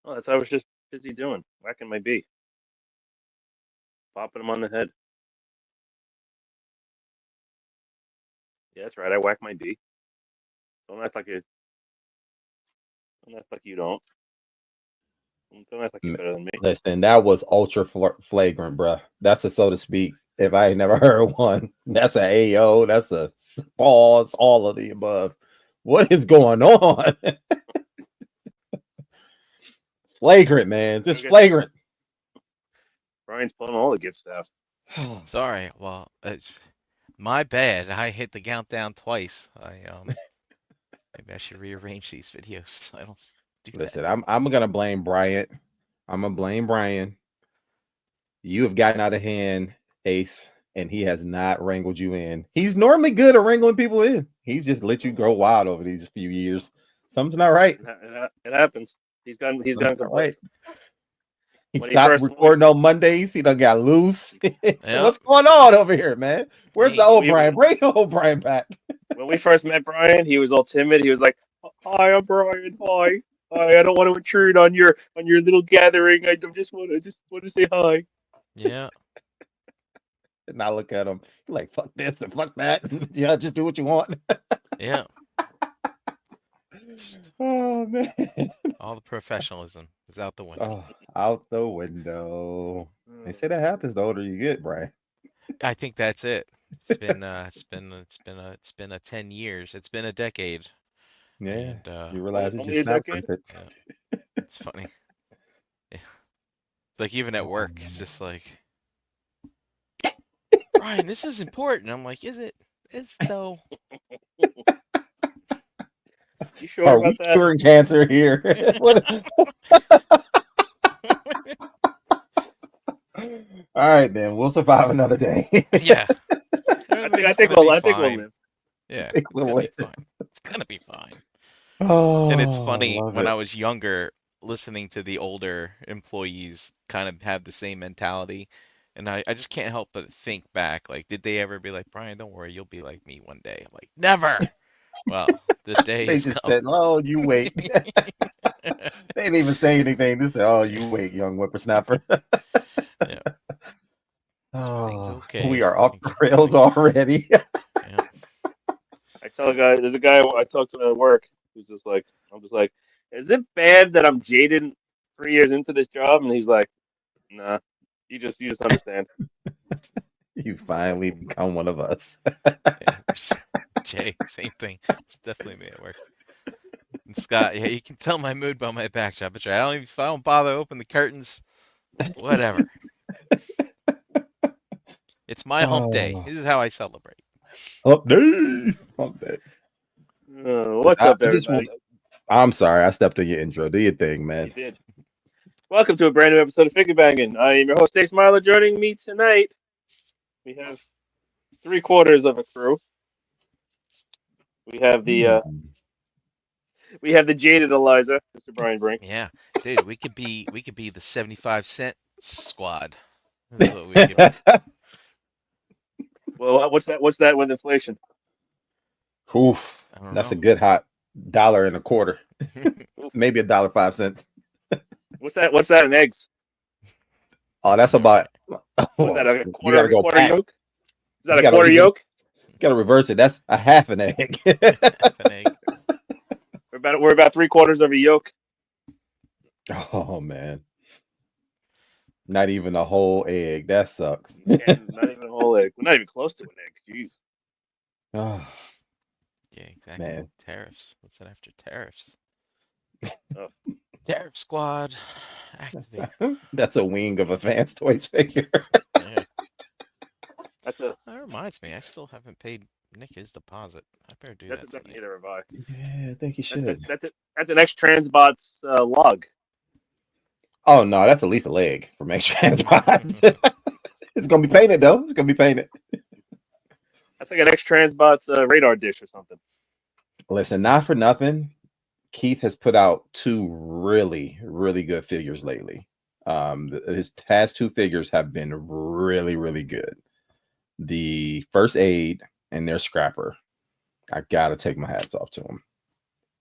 Oh, that's what I was just busy doing, whacking my B, popping him on the head. Yeah, that's right. I whack my B. Don't act like it. Don't act like you don't. Don't act like you're better than me. Listen, that was ultra flagrant, bruh. That's a so to speak. If I ain't never heard one, that's a AO. That's a pause. All of the above. What is going on? Flagrant, man. Just flagrant. Brian's pulling all the good stuff. Sorry. Well, it's my bad. I hit the countdown twice. Maybe I should rearrange these videos. I don't do that. Listen, I'm gonna blame Bryant. I'm gonna blame Brian. You have gotten out of hand, Ace, and he has not wrangled you in. He's normally good at wrangling people in. He's just let you grow wild over these few years. Something's not right. It happens. He's gone right. He stopped recording on Mondays. He done got loose. Yep. What's going on over here, man? Where's the old Brian? Bring the old Brian back. When we first met Brian, he was all timid. He was like, "Hi, I'm Brian. Hi. I don't want to intrude on your little gathering. I just want to say hi." Yeah. And I look at him like, "Fuck this and fuck that. Yeah, just do what you want." Yeah. Oh man. All the professionalism is out the window. Oh, out the window. They say that happens the older you get, Brian. I think that's it. It's been a 10 years. It's been a decade. Yeah. And, you realize it just snapped it. Yeah. It's funny. Yeah. It's like even at work, it's just like, Brian, this is important. I'm like, is it? It's though. You sure Are about we that? curing cancer here? All right, then we'll survive another day. Yeah. I think we'll live. Yeah. We'll live. Fine. It's gonna be fine. Oh, and it's funny when I was younger, listening to the older employees kind of have the same mentality. And I just can't help but think back, like, did they ever be like, Brian, don't worry, you'll be like me one day? I'm like, never. Well, the day they just said, "Oh, you wait." They didn't even say anything. They said, "Oh, you wait, young whippersnapper." Yeah. Oh, okay. we are off the rails already. Yeah. I tell a guy, there's a guy I talked to at work who's just like, I'm just like, is it bad that I'm jaded 3 years into this job? And he's like, nah, you just understand. You finally become one of us. Yeah. Jay, same thing. It's definitely me at work. And Scott, yeah, you can tell my mood by my backdrop. But if I don't bother open the curtains, whatever. It's my hump day. This is how I celebrate. Hump day. Hump day. What's up, everybody? I'm sorry, I stepped on your intro. Do your thing, man. You did. Welcome to a brand new episode of FIGGAH Bangin'. I am your host, Ace Myler. Joining me tonight, we have 3/4 of a crew. We have the jaded Eliza, Mr. Brian Brink. Yeah, dude, we could be the 75-cent squad. That's what we could be. Well, what's that with inflation? Oof, that's a good hot $1.25. Maybe $1.05. What's that in eggs? Oh, that's about. What's that, a quarter, you gotta go quarter yolk? Is that you a quarter yolk? You gotta reverse it. That's a half an egg. Half an egg. We're about 3/4 of a yolk. Oh man. Not even a whole egg. That sucks. Yeah, not even a whole egg. We're not even close to an egg. Jeez. Oh. Yeah, exactly. Man. Tariffs. What's that after tariffs? Oh. Tariff squad, activate. That's a wing of a Vance Toys figure. Yeah. That reminds me, I still haven't paid Nick his deposit. I better do that. That's definitely need to revive. Yeah, I think you should. That's an X-TRANSBOTS log. Oh no, that's at least a leg from X-TRANSBOTS. It's gonna be painted though. It's gonna be painted. That's like an X-TRANSBOTS radar dish or something. Listen, not for nothing, Keith has put out 2 really, really good figures lately. His past 2 figures have been really, really good. The First Aid and their Scrapper. I gotta take my hats off to them.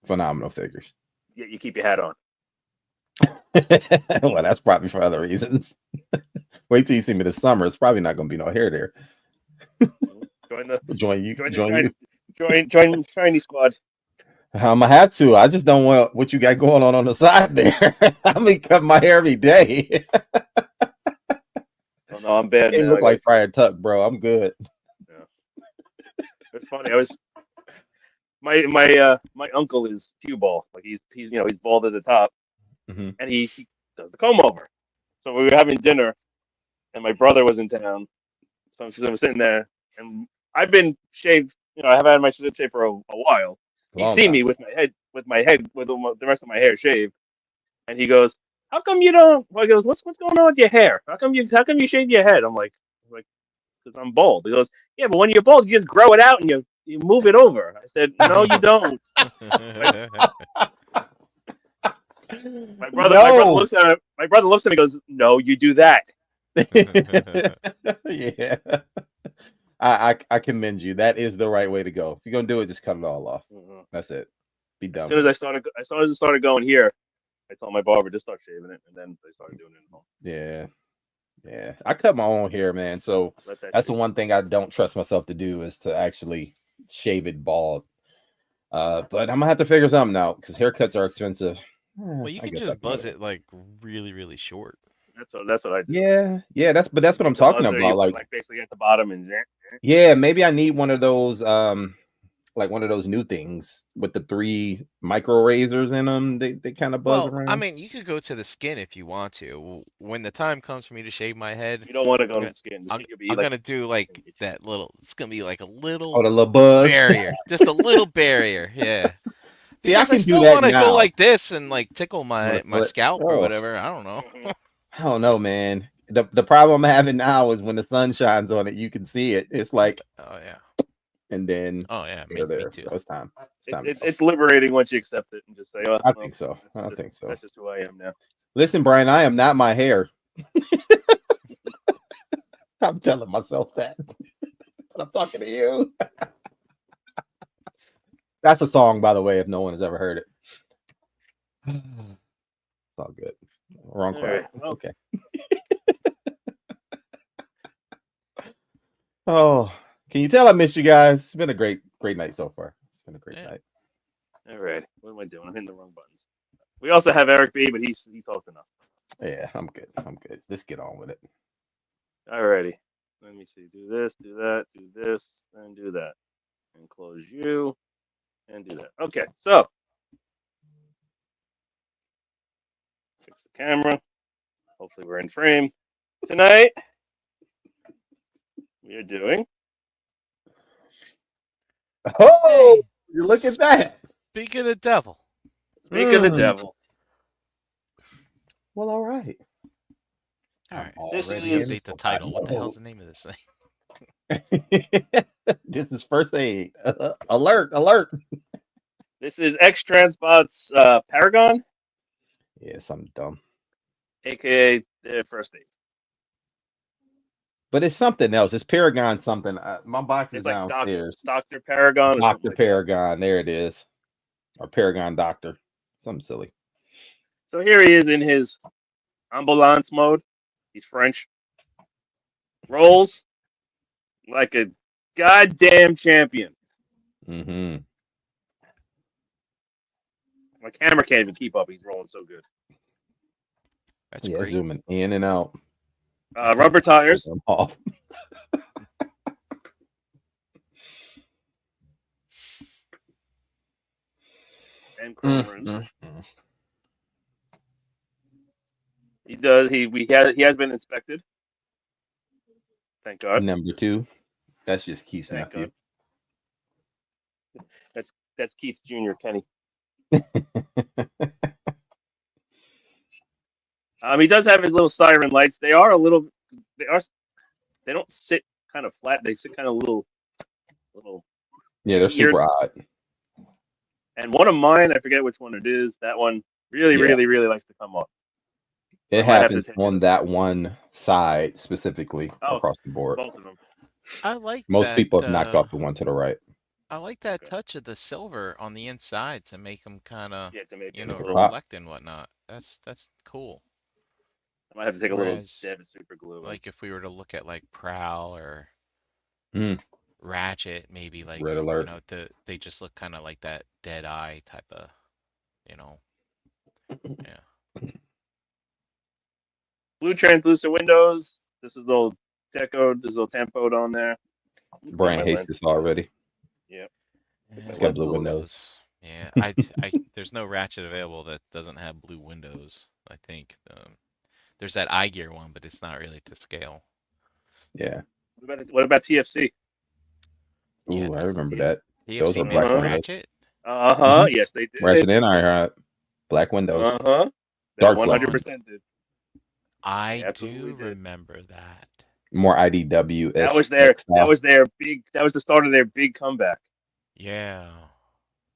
Phenomenal figures. Yeah, you keep your hat on. Well, that's probably for other reasons. Wait till you see me this summer. It's probably not going to be no hair there. Join you. Join shiny squad. I'm gonna have to. I just don't want what you got going on the side there. I'm gonna cut my hair every day. Oh no, I'm bad. It look like Friar Tuck, bro. I'm good. Yeah. It's funny. My uncle is cue ball. Like he's bald at the top, Mm-hmm. and he does the comb over. So we were having dinner, and my brother was in town. So I'm sitting there, and I've been shaved. I have had my shit shaved for a while. He's seen me with my head with the rest of my hair shaved, and he goes, "How come you don't?" Well, he goes, "What's going on with your hair? How come you shave your head?" I'm like, because I'm bald. He goes, "Yeah, but when you're bald, you just grow it out and you move it over." I said, "No, you don't." My brother looks at it. My brother looks at me and goes, "No, you do that." Yeah. I commend you. That is the right way to go. If you're gonna do it, just cut it all off. Mm-hmm. That's it. Be done. As soon as I started going here, I told my barber just start shaving it, and then they started doing it at home. Yeah. I cut my own hair, man. So that's the one thing I don't trust myself to do is to actually shave it bald. But I'm gonna have to figure something out because haircuts are expensive. Well, you can just buzz it like really, really short. That's what I do. Yeah. That's what I'm talking about. Like basically at the bottom and yeah, maybe I need one of those like one of those new things with the 3 micro razors in them. They kind of buzz around. I mean, you could go to the skin if you want to. When the time comes for me to shave my head, you don't want to go to the skin. I'm gonna do like that little. It's gonna be like a little. Oh, the little buzz barrier, just a little barrier. Yeah. See, I can still do that want to now. go like this and like tickle my scalp or whatever. I don't know. I don't know, man. The problem I'm having now is when the sun shines on it, you can see it. It's like, oh yeah, and then me too. So it's time. It's liberating once you accept it and just say, "Oh, I think so. That's just who I am now." Listen, Brian, I am not my hair. I'm telling myself that, but I'm talking to you. That's a song, by the way, if no one has ever heard it. It's all good. Wrong crowd. Right. Okay. Oh, can you tell I miss you guys? It's been a great night so far. It's been a great night. All right. What am I doing? I'm hitting the wrong buttons. We also have Eric B, but he talked enough. Yeah, I'm good. Let's get on with it. All righty. Let me see. Do this, do that, do this, and do that. And close you. And do that. Okay, so fix the camera. Hopefully we're in frame. Tonight we are doing. Oh, you look at that. Speak of the devil. Speak of the devil. Well, all right. All right. This is the title. What the hell's the name of this thing? This is first aid. Alert. This is X-TRANSBOTS Paragon. Yeah, something dumb. AKA first aid. But it's something else. It's Paragon something. My box is downstairs. Dr. Paragon. Dr. Paragon. There it is. Or Paragon Doctor. Something silly. So here he is in his ambulance mode. He's French. Rolls like a goddamn champion. Mm-hmm. My camera can't even keep up. He's rolling so good. That's great. Zooming in and out. Rubber tires. Off. And chrome rims. He does. He has been inspected. Thank God. Number 2. That's just Keith's nephew. That's Keith's Jr. Kenny. He does have his little siren lights. They don't sit kind of flat. They sit kind of little. Yeah, they're super odd. And one of mine, I forget which one it is. That one really likes to come off. It happens on that one side specifically across the board. Both of them. I like most people have knocked off the one to the right. I like that Okay. touch of the silver on the inside to make them kind of, Yeah, to make you it know, a little. Pop. reflect and whatnot. That's cool. I might have to take a little Whereas, dab of super glue. like if we were to look at like Prowl or Mm, Ratchet, maybe like, red you alert. know, they just look kind of like that dead eye type of, you know, yeah. Blue translucent windows. This is a little decoed. There's a little tempoed on there. Yeah, Brian my hates lens. this already. Yeah. Yeah, My It's got lens blue is a little bit. windows. Yeah, there's no Ratchet available that doesn't have blue windows, I think. There's that eye gear one, but it's not really to scale. Yeah. What about TFC? Yeah, Ooh, I that's remember T- that. Those TFC are made black Uh-huh. windows. Ratchet. Uh-huh. Hmm. Yes, they did. Ratchet and Ironhide. Black windows. Uh-huh. They Dark black 100% did. They I absolutely do did. remember that. More IDW That was their SX that style. was their big that was the start of their big comeback. Yeah,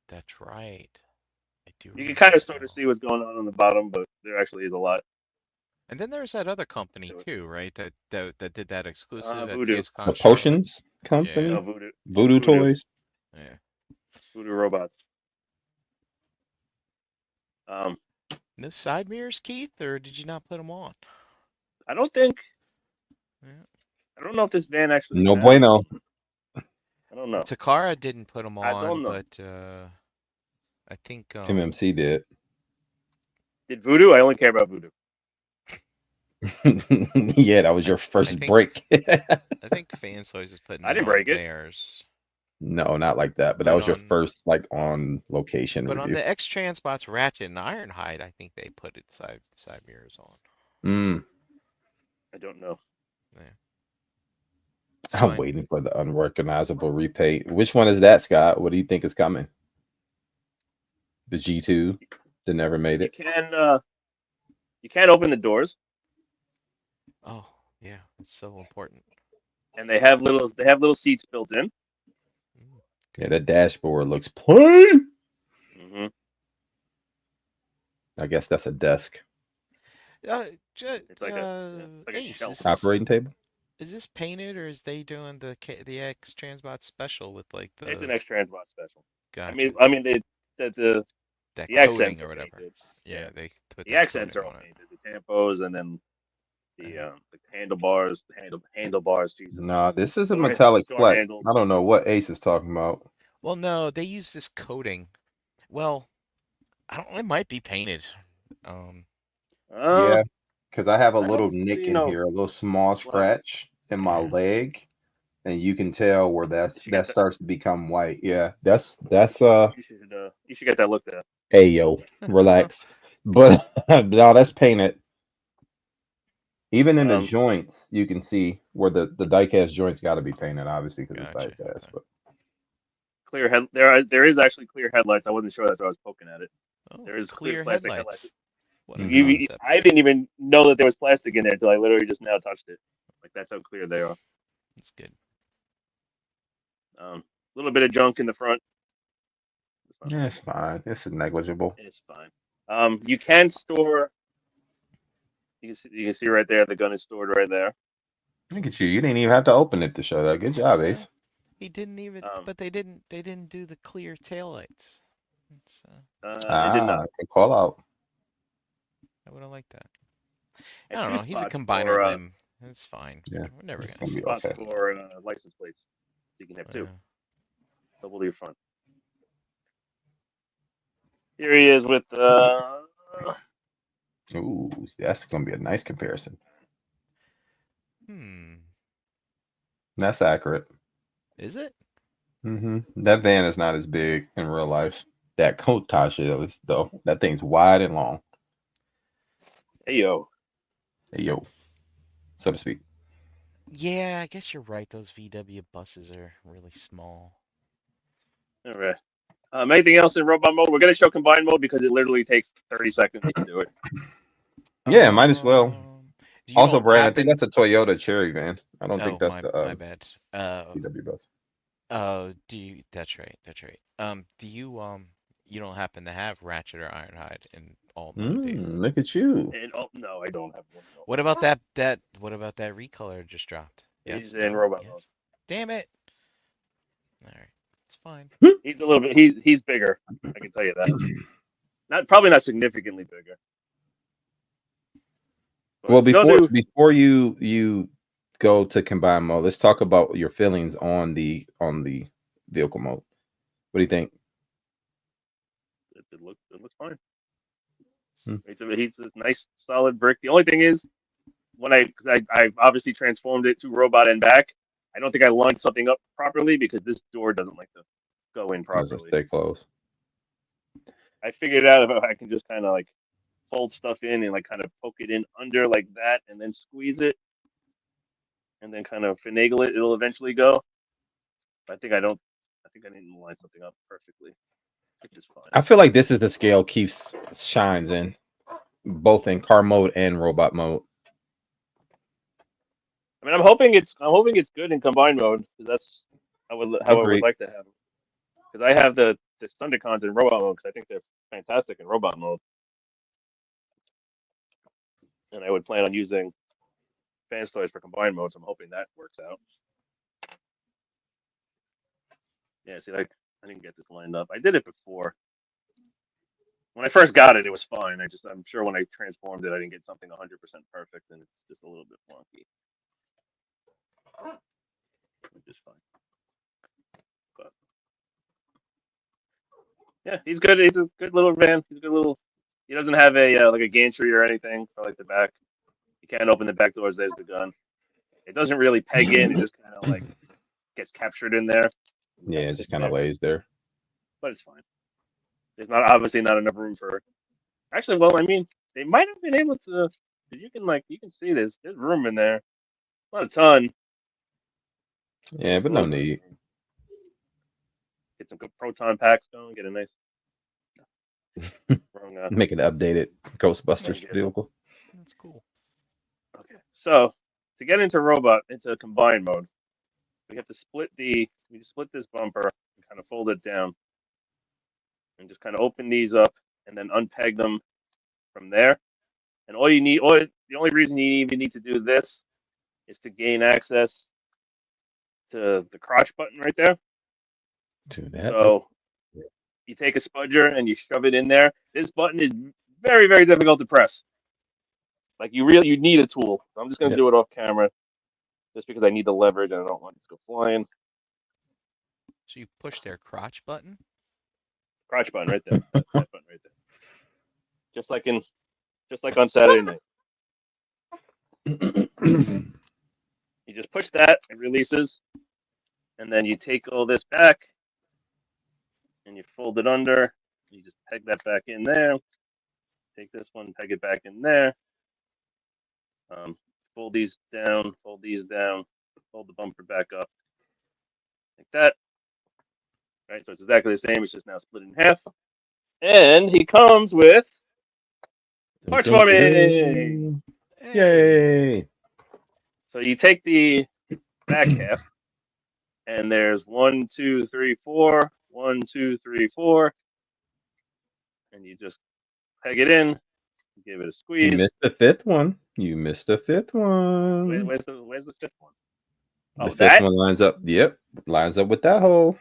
that's right. I do You can remember kind of that sort of now. see what's going on the bottom, but there actually is a lot And then there's that other company to it. too, right? That did that exclusive at Voodoo. The TSCon show. Potions Yeah, Company. No, Voodoo. Voodoo Voodoo. Toys. yeah. Voodoo robots. Um, No side mirrors, Keith, or did you not put them on? I don't think Yeah. I don't know if this van actually No has. bueno. I don't know. Takara didn't put them I on, don't know. but I think MMC did. Did Voodoo? I only care about Voodoo. Yeah, that was I your I first think break. I think Fansoys is putting I them didn't on break it. theirs. No, not like that. But that But was your on first like on location but on review. the X-TRANSBOTS Ratchet and Ironhide, I think they put it side mirrors on. Mm, I don't know. Yeah. It's I'm fine. waiting for the unrecognizable repaint. Which one is that, Scott? What do you think is coming? The G2 that never made You it. can open the doors, Oh, yeah, it's so important. and they have little seats built in. Mm, Yeah, good. that dashboard looks plain. Hmm. I guess that's a desk. It's like a Ace, shelf. Operating table. is this painted or is they doing the X-TRANSBOT special with like It's an the X-TRANSBOT special. gotcha I mean, the that the accents coating or are whatever? painted. Yeah, Yeah, they put the that accents coating are all on it. painted. The tampos, and then Yeah. the handlebars, handlebars. Jesus, Nah, this is a door, metallic door fleck. handles. I don't know what Ace is talking about. Well, no, they use this coating. Well, I don't. It might be painted. Um, Uh, Yeah, because I have a I don't little nick see in no here, a little small fleck. scratch in my yeah. leg, and you can tell where You should get that that. starts to become white. Yeah, that's You should get that looked at. hey yo, relax. But no, that's painted. Even in the Um, joints, you can see where the die-cast joints got to be painted, obviously, because it's Gotcha. die-cast. Okay. But clear head. There is actually clear headlights. I wasn't sure that's why I was poking at it. Oh, There is clear clear plastic headlights. headlights. What a mhm. concept. I didn't even know that there was plastic in there until I literally just now touched it. Like that's how clear they are. That's good. A little bit of junk in the front. Yeah, it's fine. It's negligible. It's fine. You can store. You can see right there. The gun is stored right there. Look at you. You didn't even have to open it to show that. Good job, So Ace. he didn't even, Um, but they didn't do the clear taillights. It's, it did Ah, not. good call out. I would have liked that. I And don't two know. He's a spots combiner for limb. It's fine. Yeah, We're never it's gonna gonna see be this spots okay. thing for again. license plates. So you can have Oh, two. yeah. Double to your front. Here he is with. Ooh, that's gonna be a nice comparison. Hmm. That's accurate. Is it? That van is not as big in real life. That Kotasha is though. That thing's wide and long. Hey yo. Hey yo, so to speak. Yeah, I guess you're right. Those VW buses are really small. All right. Anything else in robot mode? We're gonna show combined mode because it literally takes 30 seconds to do it. Yeah, might as well. You Also, don't Brad, I think happen. that's a Toyota Cherry van. I don't think Oh, that's the my bad. VW bus. Do you? That's right. That's right. Do you you don't happen to have Ratchet or Ironhide in all mode, do you? Look at you. And no, I don't have one. No. What about that what about that recolor just dropped? He's Yes, in no, robot mode. yes. Damn it. All right. It's fine. He's a little bit. He's bigger. I can tell you that. Probably not significantly bigger. But Well, go to before you go to combine mode, let's talk about your feelings on the vehicle mode. What do you think? it looks fine. Hmm. He's this nice solid brick. The only thing is, when I obviously transformed it to robot and back, I don't think I lined something up properly because this door doesn't like to go in properly. Stay closed. I figured out if I can just kind of like fold stuff in and like kind of poke it in under like that and then squeeze it and then kind of finagle it, it'll eventually go. I think I didn't line something up perfectly, which is fine. I feel like this is the scale Keith shines in, both in car mode and robot mode. I mean, I'm hoping it's good in combined mode because that's how I would like to have it. Because I have the Thundercons in robot mode because I think they're fantastic in robot mode, and I would plan on using Fans Toys for combined mode. So I'm hoping that works out. Yeah, see, like I didn't get this lined up. I did it before. When I first got it, it was fine. I'm sure when I transformed it, I didn't get something 100% perfect, and it's just a little bit wonky. Which is fine. But yeah, he's good. He's a good little van. He's a good little. He doesn't have a like a gantry or anything for like the back. You can't open the back doors. There's the gun. It doesn't really peg in. It just kind of like gets captured in there. Yeah, it just kind of lays there. But it's fine. There's obviously not enough room for it. Actually, well, I mean, they might have been able to. You can see there's room in there. Not a ton. Yeah, but no need. Get some good proton packs going. Get a nice. Make an updated Ghostbusters vehicle. That's cool. Okay, so to get into combined mode, we have to split this bumper and kind of fold it down, and just kind of open these up and then unpeg them from there. And the only reason you even need to do this is to gain access to the crotch button right there. So you take a spudger and you shove it in there. This button is very, very difficult to press. Like you need a tool. So I'm just gonna do it off camera, just because I need the leverage and I don't want it to go flying. So you push their crotch button? Crotch button right there. That button right there. Just like on Saturday night. You just push that, it releases, and then you take all this back and you fold it under. You just peg that back in there. Take this one, peg it back in there. Fold these down, fold the bumper back up like that. Right, so it's exactly the same. It's just now split in half. And he comes with parts for me. Yay! So you take the back half, and there's 1, 2, 3, 4, 1, 2, 3, 4, and you just peg it in, give it a squeeze. You missed the fifth one. Where's the fifth one? Oh, the fifth one lines up. Yep, lines up with that hole.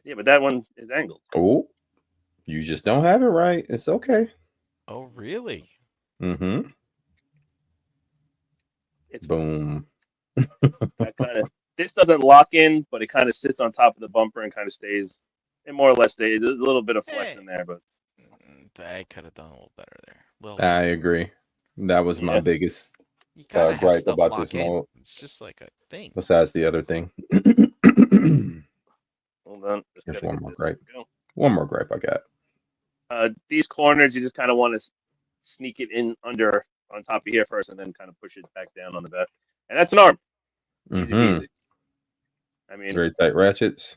Yeah, but that one is angled. Oh, you just don't have it right. It's okay. Oh, really? Mm-hmm. It's boom. This doesn't lock in, but it kind of sits on top of the bumper and kind of stays. It more or less stays. There's a little bit of flex in there, but I could have done a little better there. I agree. That was my biggest gripe about this mode. It's just like a thing. Besides the other thing. Hold on. There's one more gripe. One more gripe I got. These corners, you just kind of want to sneak it in under on top of here first, and then kind of push it back down on the back. And that's an arm. Easy. I mean, very tight ratchets.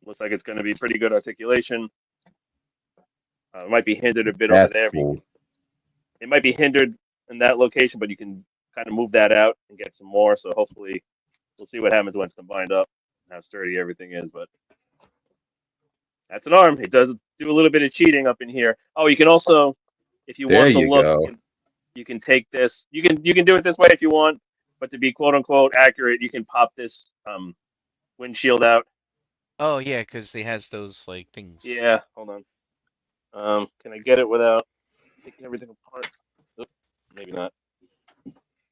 Looks like it's going to be pretty good articulation. It might be hindered a bit over there. Cool. It might be hindered in that location, but you can kind of move that out and get some more. So hopefully, we'll see what happens when it's combined up, how sturdy everything is. But that's an arm. It does do a little bit of cheating up in here. Oh, you can also, if you want to look, you can take this. You can do it this way if you want, but to be quote unquote accurate, you can pop this windshield out Oh yeah, because they has those like things. Yeah, hold on. Can I get it without taking everything apart? Oop, maybe not.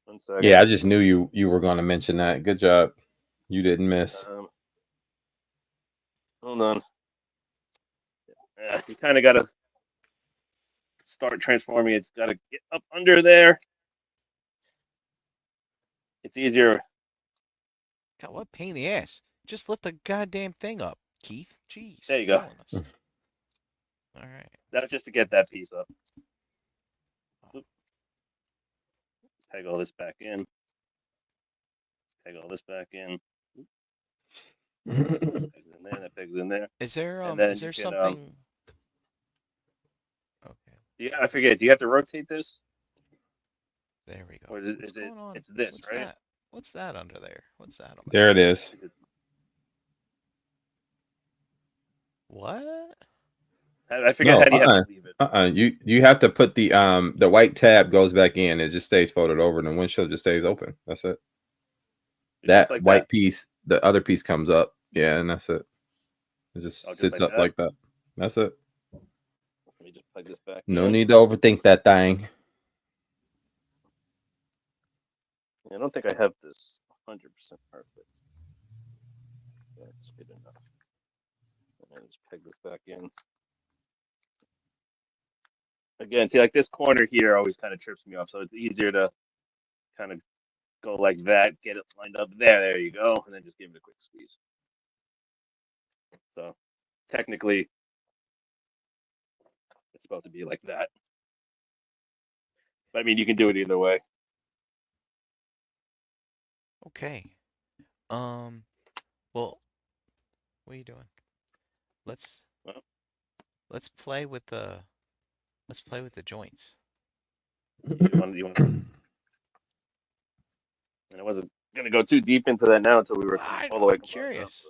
1 second. Yeah, I just knew you were going to mention that. Good job. You didn't miss. Hold on. Yeah, you kind of got to start transforming. It's got to get up under there. It's easier. God, what pain in the ass. Just lift the goddamn thing up, Keith. Jeez, There you go. killing us. All right. That's just to get that piece up. Oop. Peg all this back in. Peg all this back in. Pegs in there. That pegs in there. Is there And then is there you can, something? Okay, Yeah, I forget. Do you have to rotate this, there we go. or is What's it? going on? It's this, What's right? that? What's that under there? What's that over There it is. What? I forget No, how do you have to leave it. You have to put the white tab goes back in. It just stays folded over, and the windshield just stays open. That's it. Just That like white that. piece, the other piece comes up. Yeah, and that's it. It just just sits like up that? like that. That's it. Let me just plug this back No in. need to overthink that thing. I don't think I have this 100% perfect. Yeah, it's good enough. And let's peg this back in. Again, see, like this corner here always kind of trips me off, so it's easier to kind of go like that, get it lined up there. There you go, and then just give it a quick squeeze. So technically, it's supposed to be like that. But I mean, you can do it either way. Okay. Well, what are you doing? Let's Well, let's play with the joints. you want, and I wasn't gonna go too deep into that now until we were all the way I'm combined up. curious.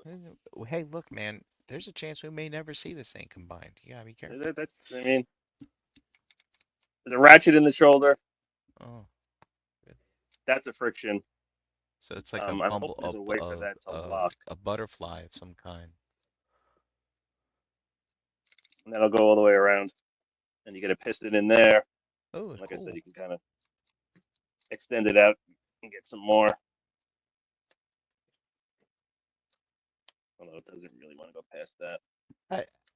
Hey, look, man. There's a chance we may never see this thing combined. You gotta be careful. That's, I mean, there's a ratchet in the shoulder. Oh, good. That's a friction. So it's like I hope there's a way for that to lock, a butterfly of some kind. and that'll go all the way around. And you get a piston in there. Oh, Like cool. I said, you can kind of extend it out and get some more. Although it doesn't really want to go past that.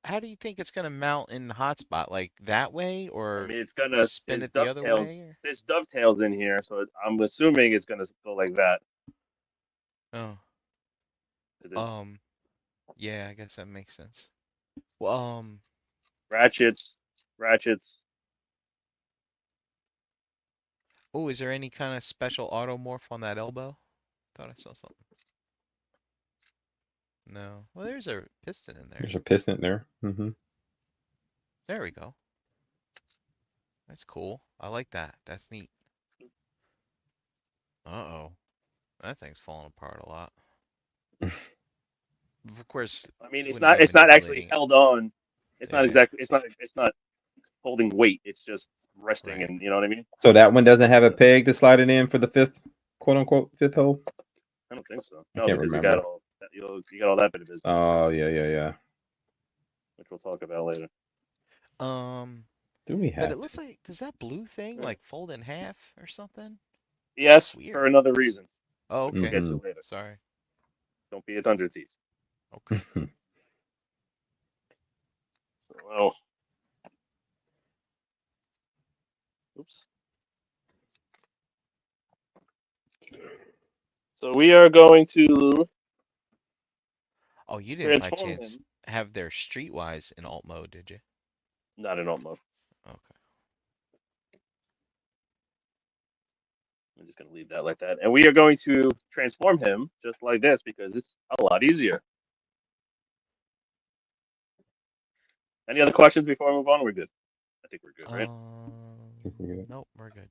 How do you think it's gonna mount in the hotspot? Like that way, I or mean, it's gonna spin it the other way? Or? There's dovetails in here, so I'm assuming it's gonna go like that. Oh, There's yeah, I guess that makes sense. Well, ratchets. oh, is there any kind of special automorph on that elbow? Thought I saw something. No. Well, there's a piston in there. There's a piston there. There we go. That's cool. I like that. That's neat. Uh-oh. That thing's falling apart a lot. Of course, I mean, it's wouldn't be not actually manipulating it. held on. It's not Yeah. exactly. It's not holding weight. It's just resting, Right. and you know what I mean. So that one doesn't have a peg to slide it in for the fifth, quote unquote, fifth hole. I don't think so. I No, can't because remember. you got all that bit of business. Oh yeah. Which we'll talk about later. Do we have? But it looks like, does that blue thing like fold in half or something? Yes, Weird. for another reason. Oh, okay. We'll get to it later. Sorry. Don't be a thunder thief. Okay. So, well, oops. So we are going to Oh, you didn't by transform chance him. have their streetwise in alt mode, did you? Not in alt mode. Okay. I'm just going to leave that like that. And we are going to transform him just like this because it's a lot easier. Any other questions before I move on? We're good. I think we're good, right? Nope, we're good.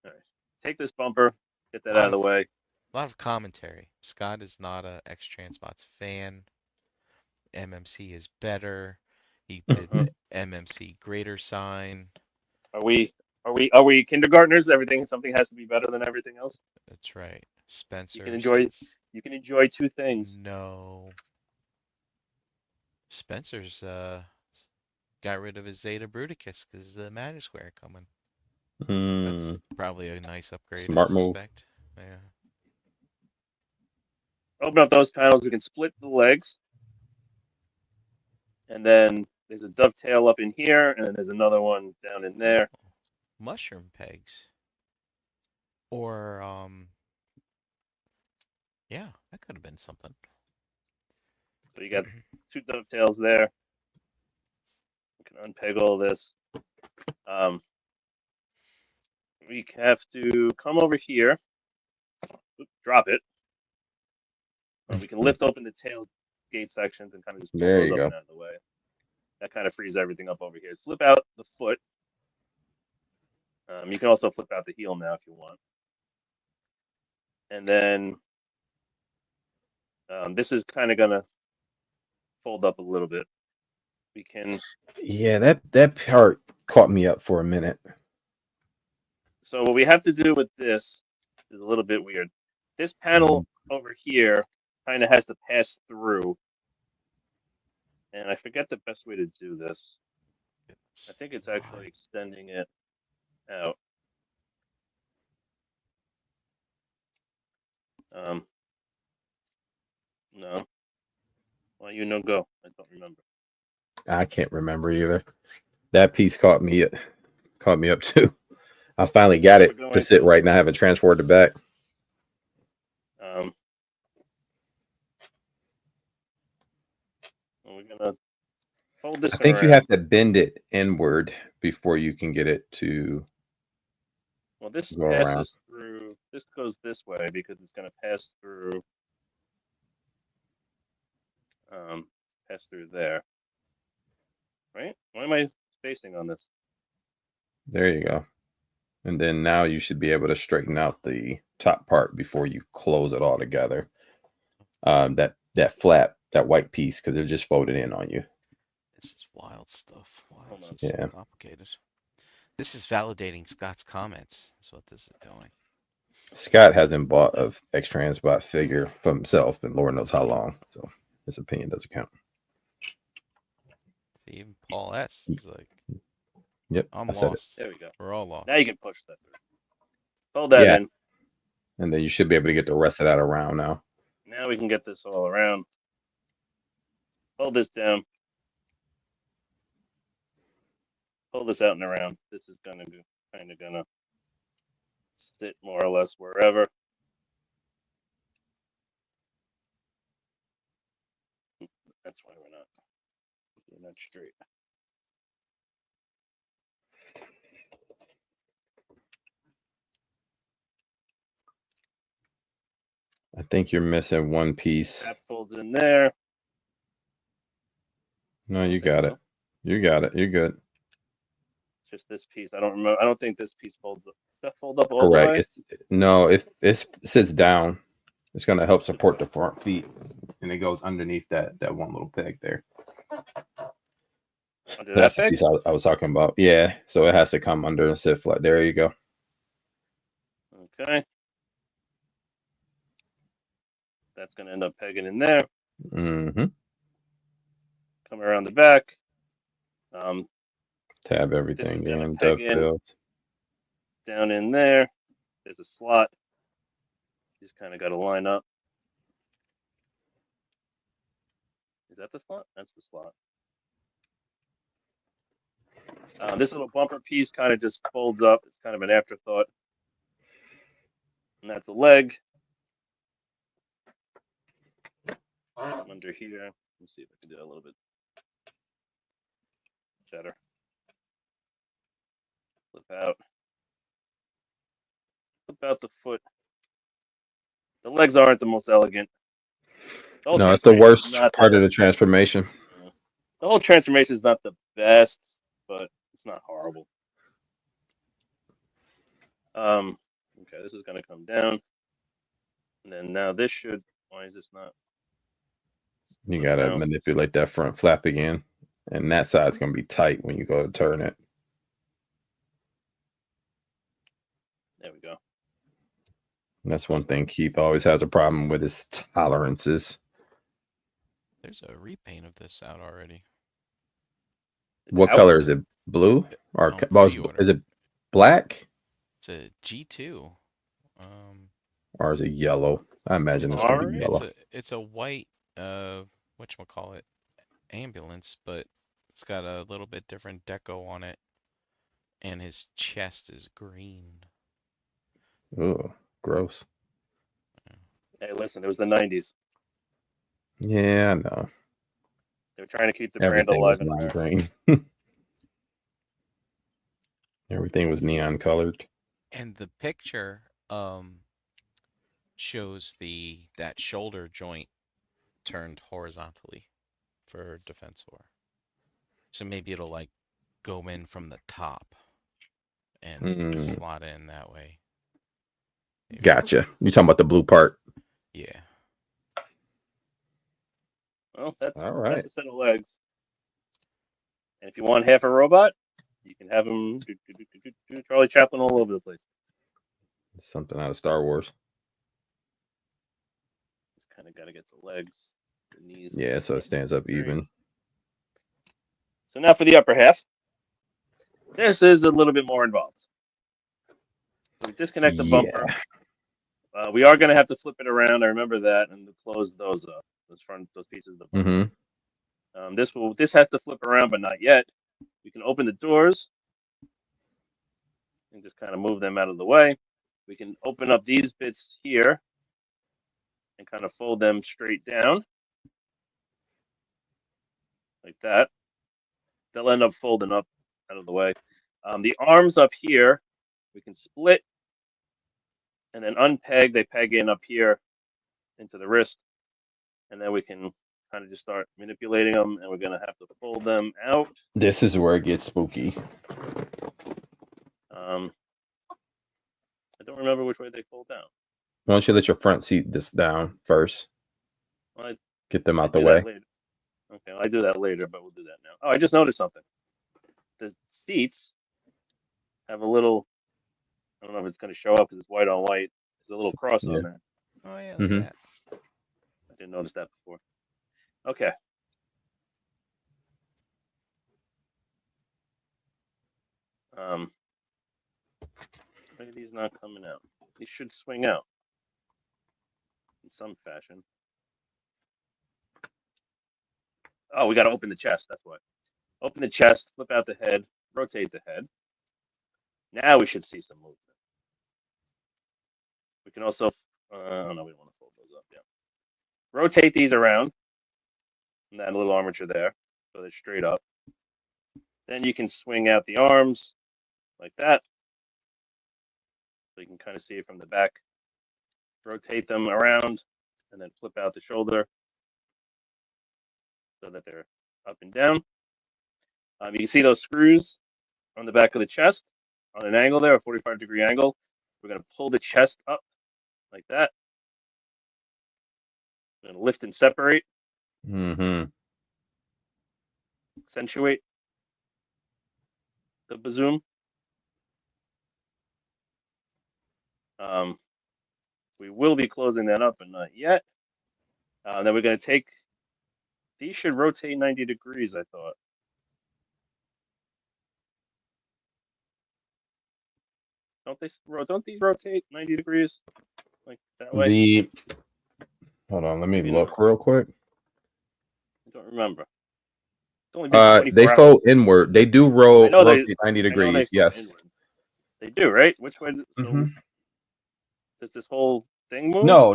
All right. Take this bumper. Get that out of the way. A lot of commentary. Scott is not a X-TRANSBOTS fan. MMC is better. He did the MMC greater sign. Are we kindergartners? Something has to be better than everything else. That's right. Spencer You can enjoy two things. No. Spencer's got rid of his Zeta Bruticus because the Magic Square coming. That's probably a nice upgrade. Smart I move. suspect. Yeah. Open up those panels. We can split the legs, and then there's a dovetail up in here, and then there's another one down in there. Mushroom pegs. Or yeah, that could have been something. So you got 2 dovetails there. We can unpeg all this. We have to come over here. Oops, drop it. We can lift open the tailgate sections and kind of just pull There those you up go. and out of the way. That kind of frees everything up over here. Flip out the foot. You can also flip out the heel now if you want. And then this is kind of going to fold up a little bit. We can. Yeah, that part caught me up for a minute. So what we have to do with this is a little bit weird. This panel over here kind of has to pass through. And I forget the best way to do this. I think it's actually extending it out. No. Why you no go? I don't remember. I can't remember either. That piece caught me up too. I finally got it to sit right now. I have it transported back. We're gonna hold this. I think you have to bend it inward before you can get it to. Well, this passes through. This goes this way because it's going to pass through. Pass through there. Right? Why am I spacing on this? There you go. And then now you should be able to straighten out the top part before you close it all together. That flap, that white piece, because it just folded in on you. This is wild stuff. Wow, this is Yeah. so complicated. This is validating Scott's comments. That's what this is doing. Scott hasn't bought a X-TRANSBOT figure for himself in Lord knows how long, so his opinion doesn't count. See, even Paul S. is like, "Yep, I'm lost." There we go. We're all lost. Now you can push that through. Hold that in. And then you should be able to get the rest of that around now. Now we can get this all around. Hold this down. Pull this out and around. This is going to be kind of going to sit more or less wherever. That's why we're not straight. I think you're missing one piece. That folds in there. No, you got it. You got it. You're good. Just this piece. I don't remember. I don't think this piece folds up. Does that fold up all the way? No, if it sits down, it's going to help support the front feet, and it goes underneath that one little peg there. Under That's that the peg? piece I was talking about. Yeah, so it has to come under and sit flat. There you go. Okay. That's going to end up pegging in there. Mm-hmm. Come around the back. Tab everything in. Dovetails. Down in there. There's a slot. Just kind of got to line up. Is that the slot? That's the slot. This little bumper piece kind of just folds up. It's kind of an afterthought. And that's a leg. Under here. Let's see if I can do that a little bit better. Flip out. Flip out the foot. The legs aren't the most elegant. No, it's the worst part of the transformation. The whole transformation is not the best, but it's not horrible. Okay, this is going to come down. And then now this should, why is this not? You got to manipulate that front flap again. And that side's going to be tight when you go to turn it. There we go. And that's one thing Keith always has a problem with his tolerances. There's a repaint of this out already. It's What out? color is it? Blue or On well, pre-order. is it black It's a G2. or is it yellow? I imagine it's gonna be Orange? yellow. It's a white whatchamacallit, ambulance, but it's got a little bit different deco on it, and his chest is green. Oh, gross. Hey, listen, it was the 90s. Yeah, I know. They were trying to keep the brand Everything was alive in neon America. green. Everything was neon colored. And the picture shows that shoulder joint turned horizontally for defensor. So maybe it'll like go in from the top and slot in that way. Maybe. Gotcha. You talking about the blue part? Yeah. Well, that's All right. that's a set of legs. And if you want half a robot, you can have him do Charlie Chaplin all over the place. Something out of Star Wars. Just kind of got to get the legs, the knees. Yeah, so it stands up even. So now for the upper half. This is a little bit more involved. So we disconnect the bumper. We are going to have to flip it around. I remember that, and close those up. Those pieces of the bumper. This has to flip around, but not yet. We can open the doors and just kind of move them out of the way. We can open up these bits here and kind of fold them straight down like that. They'll end up folding up out of the way. The arms up here, we can split and then unpeg. They peg in up here into the wrist, and then we can kind of just start manipulating them, and we're going to have to fold them out. This is where it gets spooky. I don't remember which way they fold down. Why don't you let your front seat this down first? Well, Get them out the way. Okay, I do that later, but we'll do that now. Oh, I just noticed something. The seats have a little, I don't know if it's going to show up because it's white on white. There's a little cross on there. Oh, yeah, look at that. I didn't notice that before. Okay. Why are these not coming out? These should swing out in some fashion. Oh, we got to open the chest. That's why. Open the chest, flip out the head, rotate the head. Now we should see some movement. We can also, oh no, we don't want to fold those up. Yeah. Rotate these around. And that little armature there, so they're straight up. Then you can swing out the arms like that. So you can kind of see it from the back. Rotate them around and then flip out the shoulder so that they're up and down. You can see those screws on the back of the chest on an angle there, a 45-degree angle. We're going to pull the chest up like that. We're going to lift and separate. Accentuate the bazoom. We will be closing that up, but not yet. Then we're going to take, these should rotate 90 degrees, I thought. Don't these rotate 90 degrees? Like that way? Hold on, let me look real quick. I don't remember. It's only been 24 they hours. fold inward. They do rotate 90 degrees, yes. They do, right? Which way? So does this whole thing move? No.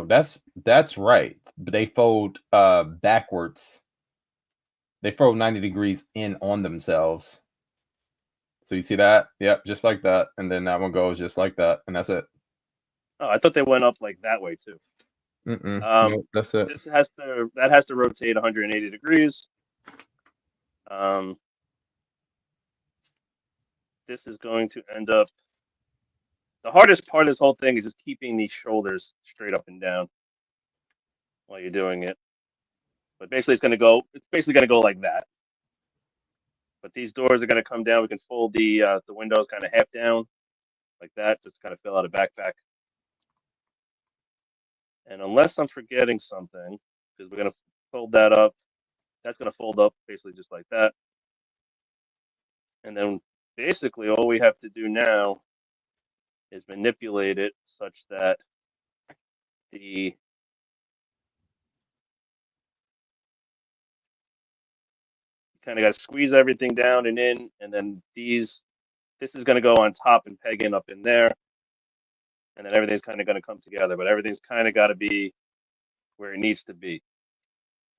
That's right. But they fold backwards. They fold 90 degrees in on themselves. So you see that? Yep, just like that. And then that one goes just like that. And that's it. Oh, I thought they went up like that way too. Nope, that's it. That has to rotate 180 degrees. This is going to end up. The hardest part of this whole thing is just keeping these shoulders straight up and down while you're doing it. But basically, it's basically going to go like that. But these doors are going to come down. We can fold the windows kind of half down like that, just kind of fill out a backpack. And unless I'm forgetting something, because we're gonna fold that up. That's gonna fold up basically just like that, and then basically all we have to do now is manipulate it such that the kind of got to squeeze everything down and in, and then this is going to go on top and peg in up in there, and then everything's kind of going to come together, but everything's kind of got to be where it needs to be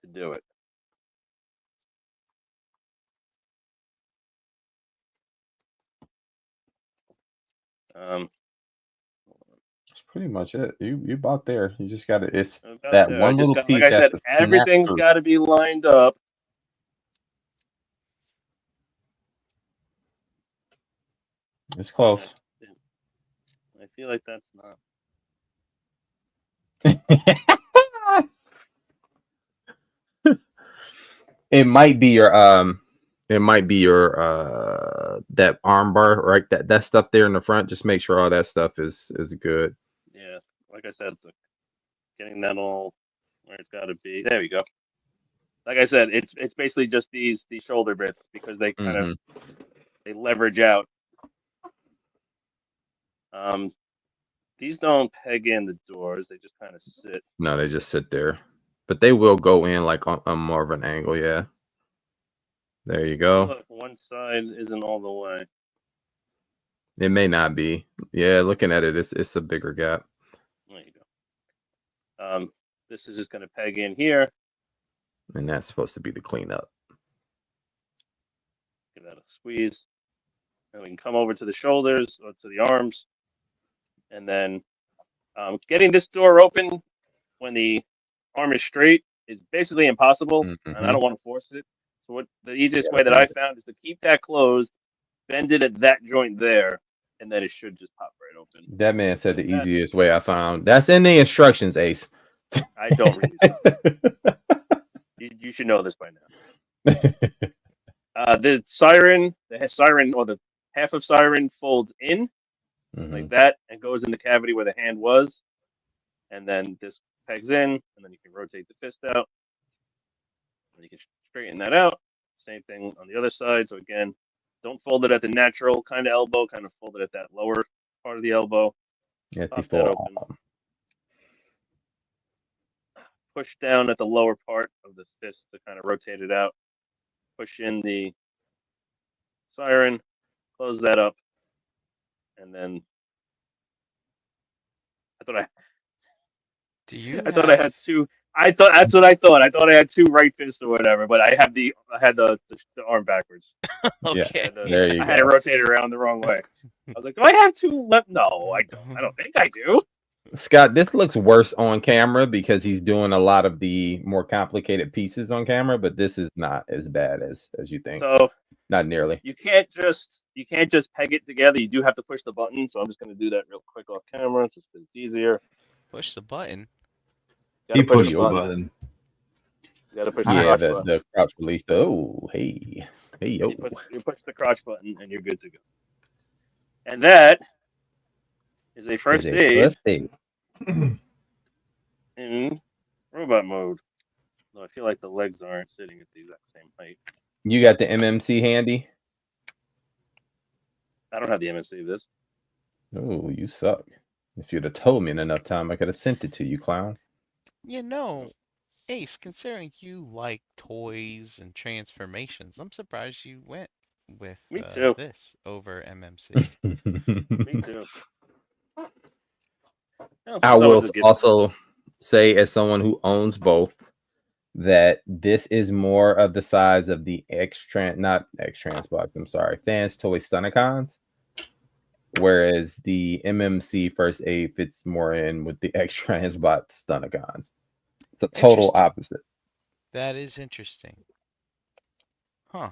to do it. That's pretty much it. You about there. You just got to. It's about that there. one little piece. Like I said, has to everything's got to be lined up. It's close. I feel like that's not. It might be your that arm bar, right? That stuff there in the front. Just make sure all that stuff is good. Yeah, like I said, it's getting that all where it's got to be. There we go. Like I said, it's basically just these shoulder bits because they kind of they leverage out. These don't peg in the doors; they just kind of sit. No, they just sit there, but they will go in like on more of an angle. Yeah, there you go. Look, one side isn't all the way. It may not be. Yeah, looking at it, it's a bigger gap. There you go. This is just going to peg in here, and that's supposed to be the cleanup. Give that a squeeze, and we can come over to the shoulders or to the arms. And then getting this door open when the arm is straight is basically impossible, and I don't want to force it. So what the easiest way that I found is to keep that closed, bend it at that joint there, and then it should just pop right open. That man said the easiest way I found. That's in the instructions, Ace. I don't read it. You should know this by now. The siren or the half of siren folds in. Like that, and goes in the cavity where the hand was, and then this pegs in, and then you can rotate the fist out, and you can straighten that out. Same thing on the other side. So again, don't fold it at the natural kind of elbow, kind of fold it at that lower part of the elbow. Pop that open. Push down at the lower part of the fist to kind of rotate it out. Push in the siren, close that up, and then I thought I had two. I thought that's what I thought. I thought I had two right fists or whatever, but I had the arm backwards. Okay. There you go. I had it rotated around the wrong way. I was like, do I have two left? No, I don't. I don't think I do. Scott, this looks worse on camera because he's doing a lot of the more complicated pieces on camera, but this is not as bad as you think. So not nearly. You can't just peg it together. You do have to push the button. So I'm just going to do that real quick off camera, just because it's easier. Push the button. He pushed the button. You gotta push the crouch release. Oh, hey, yo. You push the crotch button, and you're good to go. And that is a first aid in robot mode. Though I feel like the legs aren't sitting at the exact same height. You got the MMC handy? I don't have the MMC of this. Oh, you suck. If you'd have told me in enough time, I could have sent it to you, clown. You know, Ace, considering you like toys and transformations, I'm surprised you went with this over MMC. Me too. I will also say, as someone who owns both, that this is more of the size of the X-TRANSBOTS, I'm sorry, Fans Toy Stunticons, whereas the MMC First Aid fits more in with the X-TRANSBOTS Stunticons. It's a total opposite. That is interesting. Huh.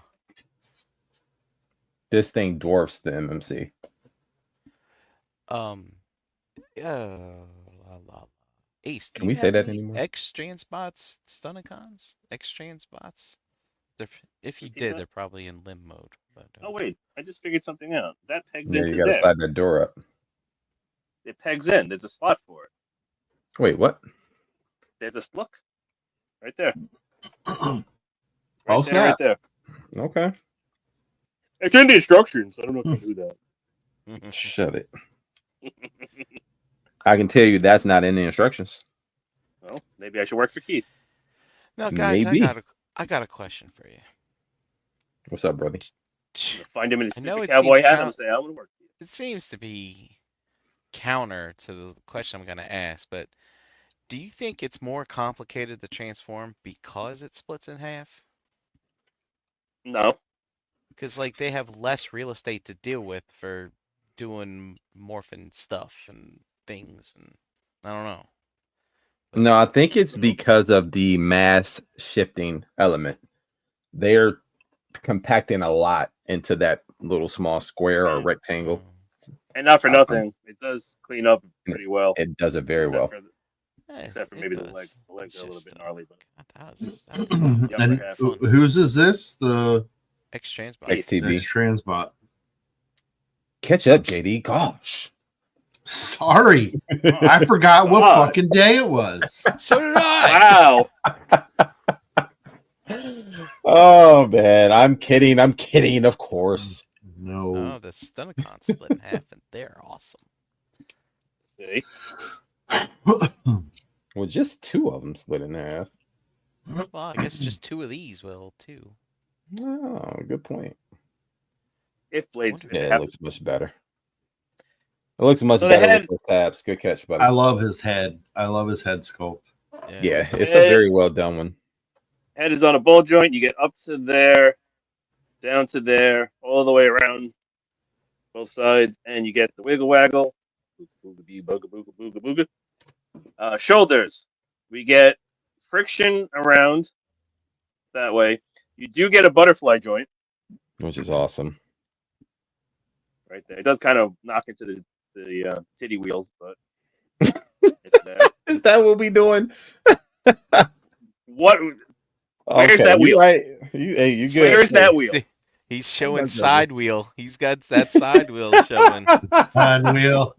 This thing dwarfs the MMC. Ace, can we say that anymore? X-TRANSBOTS Stunticons? X-TRANSBOTs? If you did, they're probably in limb mode. But, oh wait, I just figured something out. That pegs into there. You gotta slide that door up. It pegs in. There's a slot for it. Wait, what? There's a look Right there. Oh, Right snap. there. Okay. It's in the instructions. I don't know if I can do that. Shut it. I can tell you that's not in the instructions. Well, maybe I should work for Keith. Now, guys, Maybe. I got a question for you. What's up, brother? I'm gonna find him in his I know stupid it cowboy seems hat and say, I'm gonna work for you. It seems to be counter to the question I'm going to ask, but do you think it's more complicated to transform because it splits in half? No. Because like they have less real estate to deal with for doing morphing stuff and things, and I don't know. No, I think it's because of the mass shifting element. They're compacting a lot into that little small square or rectangle. And not for nothing, it does clean up pretty well. It does it very well. Except for maybe the legs. The legs are a little bit gnarly, but and whose is this? The X-TRANSBOTS. XTB. X-TRANSBOT. Catch up, JD. Gosh. Sorry. I forgot what fucking day it was. So did I. Wow. Oh, man. I'm kidding. I'm kidding, of course. No. The Stunnicon split in half, and they're awesome. See? Well, just two of them split in half. Well, I guess just two of these will, too. Oh, good point. If blades it looks much better. It looks much better with those tabs. Good catch, buddy. I love his head. I love his head sculpt. Yeah, it's a very well done one. Head is on a ball joint. You get up to there, down to there, all the way around both sides, and you get the wiggle waggle. Shoulders. We get friction around that way. You do get a butterfly joint, which is awesome. Right there. It does kind of knock into the titty wheels, but it's there. Is that what we doing? What? Where's that wheel? Right. You good? Where's that wheel? He's showing side wheel. He's got that side wheel showing. Side wheel.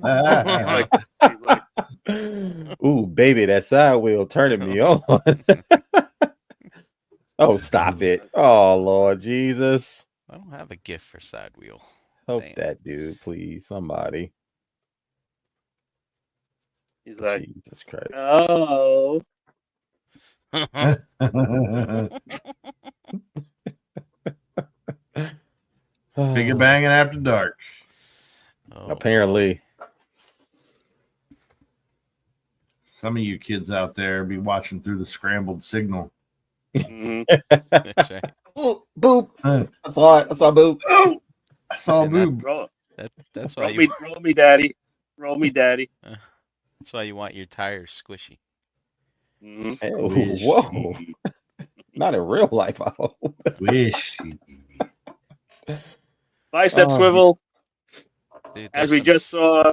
He's like, ooh, baby, that side wheel turning me on. Oh, stop it. Oh, Lord Jesus. I don't have a gift for side wheel. Help that dude, please. Somebody. He's like, Jesus Christ. Oh. Figure banging after dark. Oh, apparently. Some of you kids out there be watching through the scrambled signal. Mm-hmm. That's right. Oh, boob. I saw it. I saw boob. Oh, I saw a boob. That's why roll me, daddy. Roll me, daddy. That's why you want your tires squishy. Mm-hmm. Whoa. Not in real life, I hope. Squishy. Bicep swivel. Dude, as we just saw.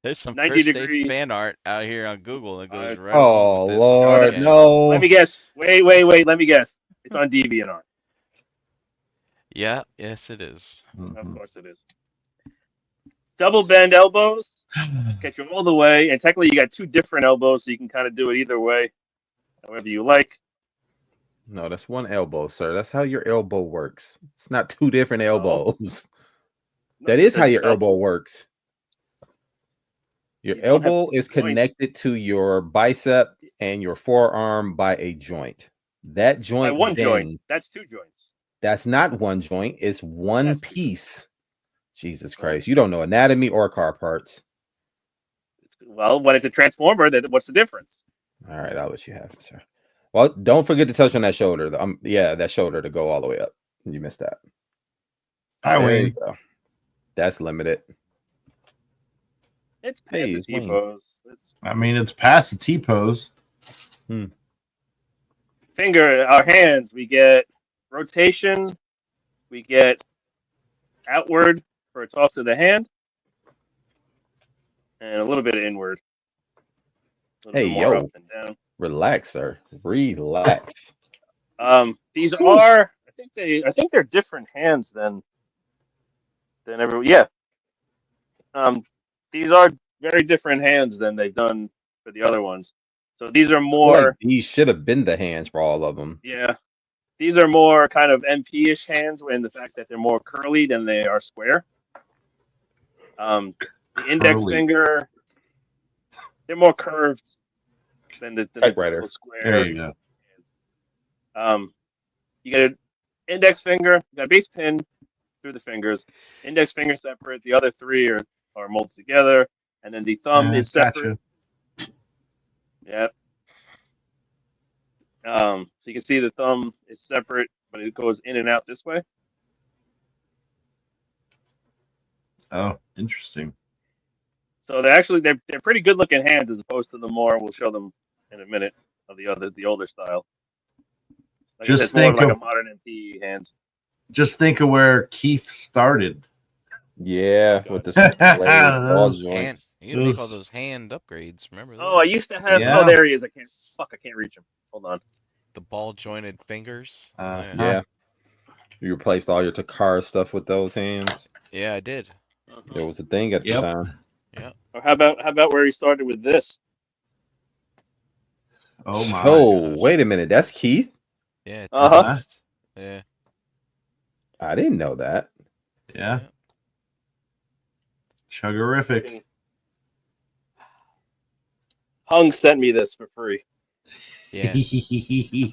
There's some 90 first degree aid fan art out here on Google that goes right oh, along with this. Lord, no. Let me guess. Wait. Let me guess. It's on DeviantArt. Yeah, yes, it is. Mm-hmm. Of course it is. Double bend elbows. Get you all the way. And technically, you got two different elbows, so you can kind of do it either way, however you like. No, that's one elbow, sir. That's how your elbow works. It's not two different elbows. No, that is how your double. elbow works. Your elbow is connected to your bicep and your forearm by a joint. That joint by one bends. joint. That's two joints. That's not one joint. It's one piece. Jesus Christ. You don't know anatomy or car parts. Well, when it's a transformer, then what's the difference? All right, I'll let you have it, sir. Well, don't forget to touch on that shoulder. Yeah, that shoulder to go all the way up. You missed that. There you go. That's limited. It's past the T-pose. It's past the T-pose. Finger, our hands, we get rotation, we get outward for a toss of the hand, and a little bit of inward. Hey, yo, up and down. Relax, sir. Relax. These are, I think they're different hands than everyone. Yeah. These are very different hands than they've done for the other ones. So these are I feel more, like these should have been the hands for all of them. yeah, these are more kind of MP-ish hands in the fact that they're more curly than they are square. The index Curly. finger, they're more curved than the Typewriter. typical square. There you go. You get an index finger, you got a base pin through the fingers, index finger separate, the other three are molded together, and then the thumb is separate. Gotcha. Yep. So you can see the thumb is separate, but it goes in and out this way. Oh, interesting. So they're pretty good looking hands as opposed to the more, we'll show them in a minute, of the older style. Like Just I said, it's more think like of- a modern MP hands. Just think of where Keith started. Yeah, with the ball joints. Hand, you make all those hand upgrades. Remember Oh, I those? used to have. Yeah. Oh, there he is. I can't reach him. Hold on. The ball jointed fingers. Uh-huh. Yeah. You replaced all your Takara stuff with those hands. Yeah, I did. It was a thing at the Yep. time. Or how about where he started with this? Oh my. Oh, gosh. wait a minute. That's Keith? Yeah, it's Uh-huh. a list. Yeah. I didn't know that. Yeah. Chuggerific. Hung sent me this for free. Yeah.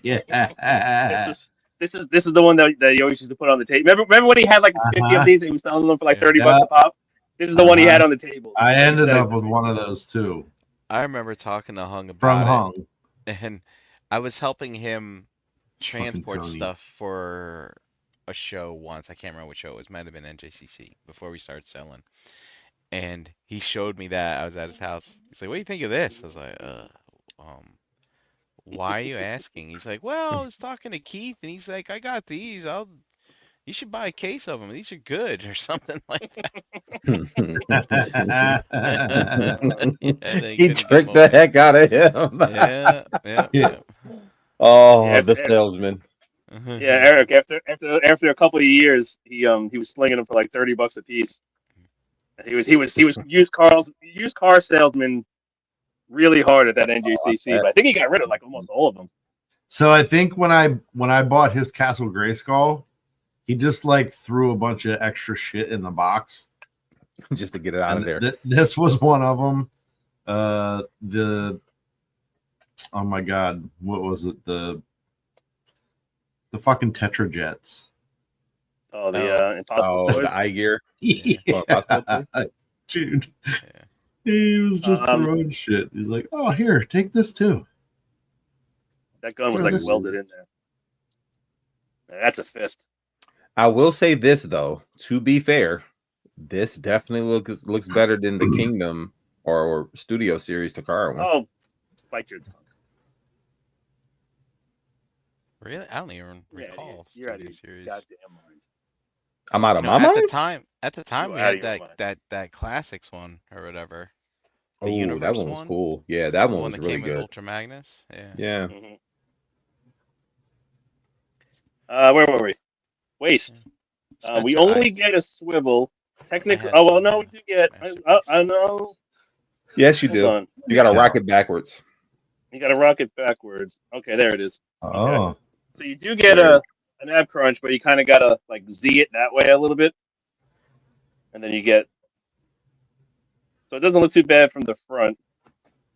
Yeah. This is the one that he always used to put on the table. Remember when he had like 50 of these and he was selling them for like 30 bucks a pop? This is the one he had on the table. I ended up with one of those too. I remember talking to Hung From about Hung. it, and I was helping him Fucking transport Tony. stuff for a show once. I can't remember what show it was. Might have been NJCC before we started selling. And he showed me that. I was at his house. He's like, "What do you think of this?" I was like, why are you asking?" He's like, "Well, I was talking to Keith, and he's like, I got these. You should buy a case of them. These are good," or something like that. Yeah, He tricked the heck out of him. Yeah. Oh, Yeah, the salesman. Yeah, Eric. After a couple of years, he was slinging them for like 30 bucks a piece. And he was used car salesman really hard at that NJCC. But I think he got rid of like almost all of them. So I think when I bought his Castle Grayskull, he just like threw a bunch of extra shit in the box Just to get it out of there. This was one of them. Oh my god, what was it? The fucking Tetrajets. Oh, the Impossible Toys. The eye gear. Yeah. Dude. Yeah. He was just throwing shit. He's like, "Oh, here, take this too." That gun was like welded in there. That's a fist. I will say this though, to be fair, this definitely looks better than the Kingdom or Studio Series Takara one. Oh, bite your tongue. Really? I don't even recall You're out of Studio your Series. goddamn mind. I'm out of my At mind. the time, You're we out had of your mind. that classics one or whatever. Oh, The that Universe one was one? cool. Yeah, that The one one was that really came with good. Ultra Magnus. Yeah. Yeah. Mhm. Where were we? Waist. We Spencer, only get a swivel. Technically, I had no, some we do get. masterpiece. I know. Yes, you Hold do. on. You got to Yeah. rock it backwards. You got to rock it backwards. Okay, there it is. Oh, So you do get an ab crunch, but you kind of gotta like Z it that way a little bit, and then you get. So it doesn't look too bad from the front.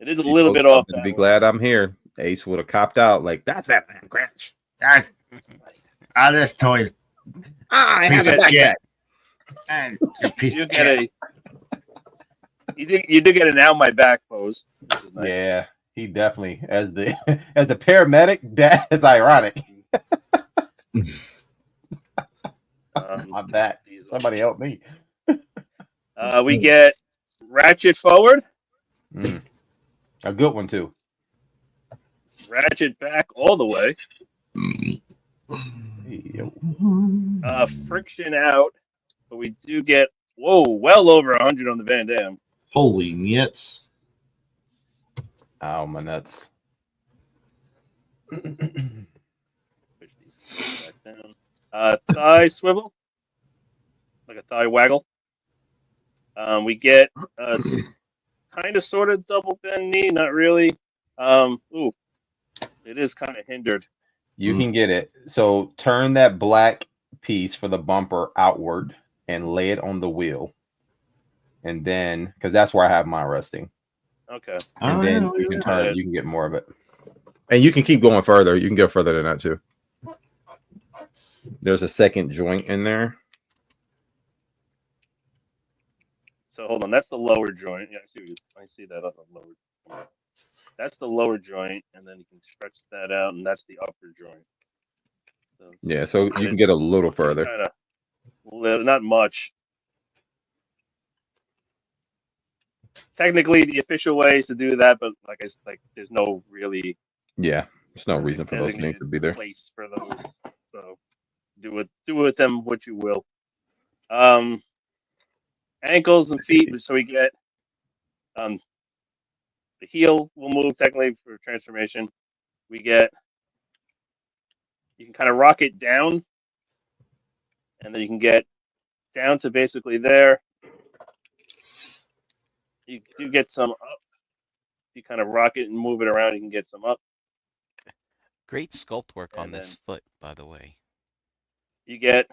It is a little bit off. Be glad I'm here. Ace would have copped out like that's that man crunch. that's this toy's I piece of shit. And You get a. You do get an out my back pose. Which is nice. Yeah, he definitely as the as the paramedic. That's ironic. I'm back. Somebody help me. We get ratchet forward, A good one too. ratchet back all the way, friction out, but we do get well over 100 on the Van Dam. holy nits. Ow, my nuts. Push these back down. Thigh swivel, like a thigh waggle. We get a kind of sort of double bend knee, not really. Ooh, it is kind of hindered. You can get it. So turn that black piece for the bumper outward and lay it on the wheel. And then, because that's where I have mine resting. Okay. And then you can turn it, you can get more of it. And you can keep going further. You can go further than that too. There's a second joint in there. So hold on, that's the lower joint. Yeah, I see that on the lower. That's the lower joint, and then you can stretch that out, and that's the upper joint. So yeah, so you can get a little further. Kinda, not much. Technically, the official way is to do that, but there's no really. Yeah, there's no reason for those things to be there. Place for those, so do with them what you will. Ankles and feet. So we get the heel will move technically for transformation. You can kind of rock it down, and then you can get down to basically there. You do get some up. You kind of rock it and move it around. You can get some up. Great sculpt work on this foot, by the way. You get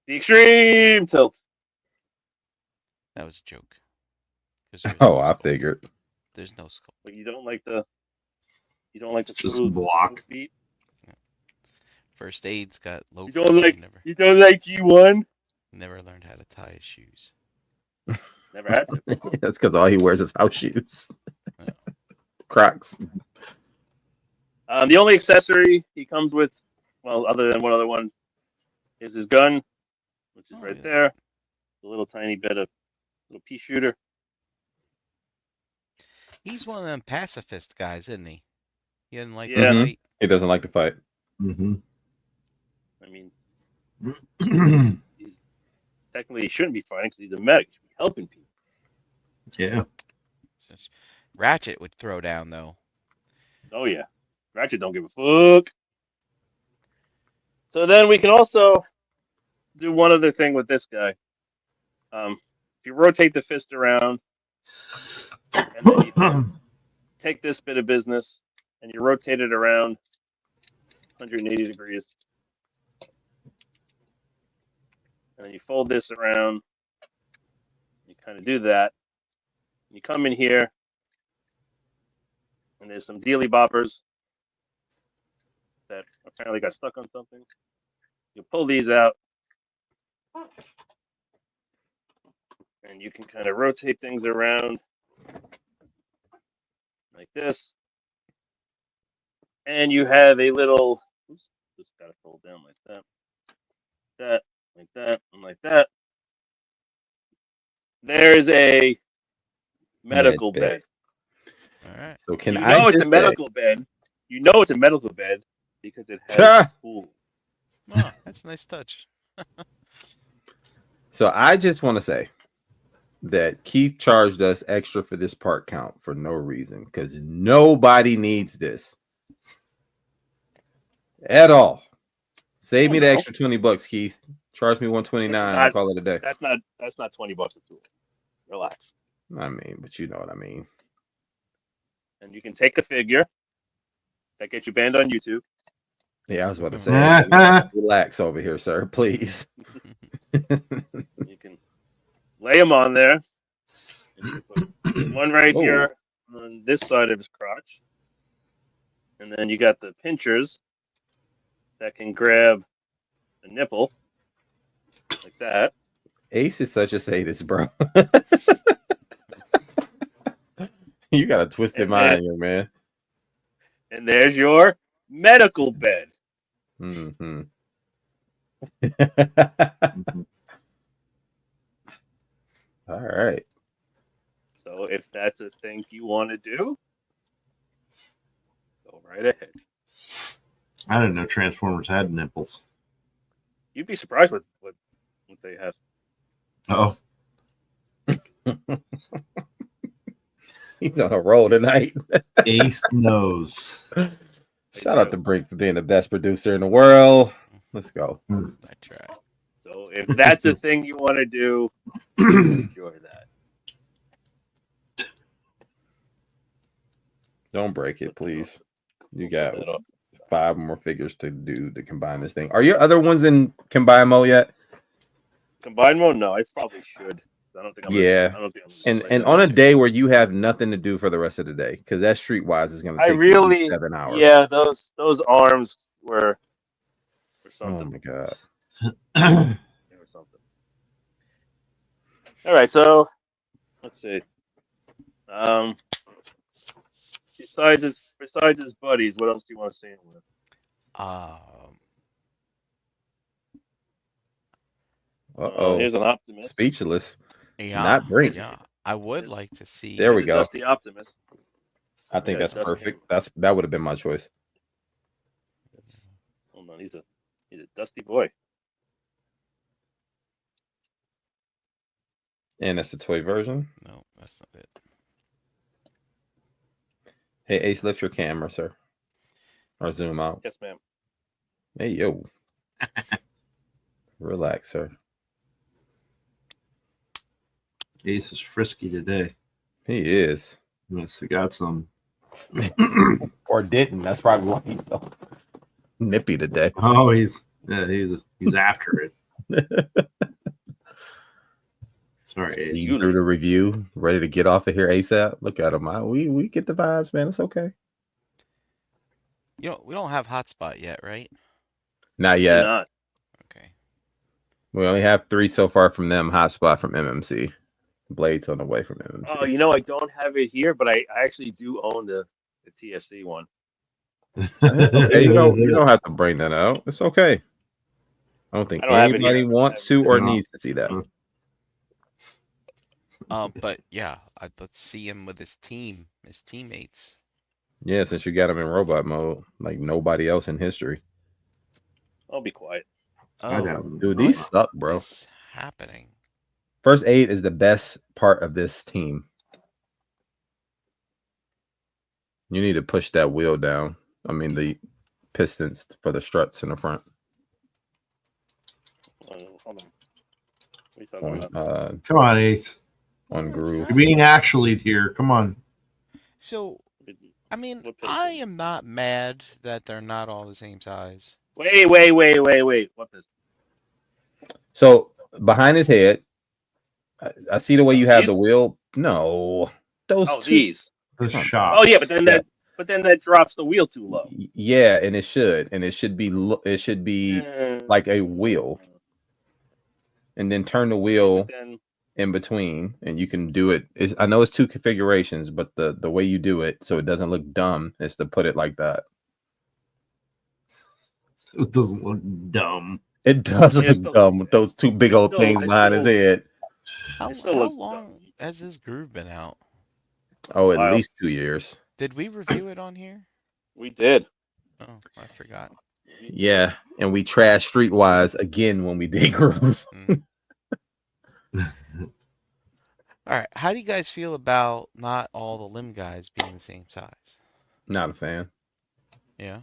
the extreme tilt. That was a joke. Oh, I figured. There's no sculpt. But you don't like the just smooth block feet. Yeah. First aid's got low. You don't like G1. Never learned how to tie his shoes. Never had to. That's because all he wears is house shoes. Yeah. Crocs. The only accessory he comes with, well, other than one other one, is his gun, which is right there. The little tiny bit of little pea shooter. He's one of them pacifist guys, isn't he? He doesn't like to fight. He doesn't like to fight. I mean, technically he shouldn't be fighting because he's a medic. He should be helping people. Yeah. Ratchet would throw down though. Oh yeah, Ratchet don't give a fuck. So then we can also do one other thing with this guy. If you rotate the fist around, and then you take this bit of business and you rotate it around 180 degrees, and then you fold this around. You kind of do that. You come in here, and there's some dealy boppers that apparently got stuck on something. You pull these out, and you can kind of rotate things around like this. And you have a little, oops, just got to fold down like that, like that, and like that. There's a medical bed. All right. So can you I know it's a medical bed. You know it's a medical bed because it has tools. Oh, that's a nice touch. So I just want to say that Keith charged us extra for this part count for no reason because nobody needs this at all. Save me the extra $20, Keith. Charge me $129. I'll call it a day. That's not $20 a tool. Relax. I mean, but you know what I mean. And you can take a figure that gets you banned on YouTube. Yeah, I was about to say, relax over here, sir, please. You can lay them on there. And you put one right here on this side of his crotch. And then you got the pinchers that can grab a nipple like that. Ace is such a sadist, bro. You got a twisted mind, young man. And there's your medical bed. Mm-hmm. All right. So if that's a thing you want to do, go right ahead. I didn't know Transformers had nipples. You'd be surprised with what they have. Oh. He's on a roll tonight. Ace knows. Shout out to Brink for being the best producer in the world. Let's go. I try. So if that's a thing you want to do, enjoy that. Don't break it, please. You got That off. 5 more figures to do to combine this thing. Are your other ones in combine mode yet? Combine mode? No, I probably should. I don't think I'm. Yeah. I don't think I'm. And on a day where you have nothing to do for the rest of the day, because that Streetwise is going to I take really, you 7 hours. yeah, those arms were Oh something. my god. They were something. All right, so let's see. Besides his buddies, what else do you want to see him with? Uh-oh. Here's an Optimus. Speechless. Yeah, Not great. yeah. I would like to see. There we go. Dusty Optimus. I think Yeah, that's Dusty. perfect. That would have been my choice. Hold on, he's a dusty boy. And that's the toy version. No, that's not it. Hey, Ace, lift your camera, sir. Or zoom out. Yes, ma'am. Hey, yo. Relax, sir. Ace is frisky today. He is. Must have got some. Or didn't. That's probably why he's so nippy today. Oh, he's after it. Sorry, Ace. You through the review, ready to get off of here ASAP. Look at him. We get the vibes, man. It's okay. We don't have hotspot yet, right? Not yet. Not. Okay. We only have 3 so far from them. Hotspot from MMC. Blades on the way from MMC. Oh, I don't have it here, but I actually do own the TFC one. Okay, you don't have to bring that out. It's okay. I don't think anybody wants to or needs to see that. But yeah, let's see him with his teammates. Yeah, since you got him in robot mode, like nobody else in history. I'll be quiet. Oh, dude, these suck, bro. what's happening? First aid is the best part of this team. You need to push that wheel down. I mean, the pistons for the struts in the front. Hold on. What are you talking about? Come on, Ace. On groove. You're being actually here. Come on. So, I mean, I am not mad that they're not all the same size. Wait. What is? So behind his head, I see the way you have These? the wheel. No, those two. These. The shop. Oh yeah, but then that drops the wheel too low. Yeah, and it should be like a wheel, and then turn the wheel in between, and you can do it. I know it's 2 configurations, but the way you do it so it doesn't look dumb is to put it like that. It doesn't look dumb. It does look dumb with those 2 big old things behind his head. How long has this groove been out? Oh, at least 2 years. Did we review it on here? We did. Oh, I forgot. Yeah, and we trashed Streetwise again when we did groove. All right, how do you guys feel about not all the limb guys being the same size? Not a fan. Yeah.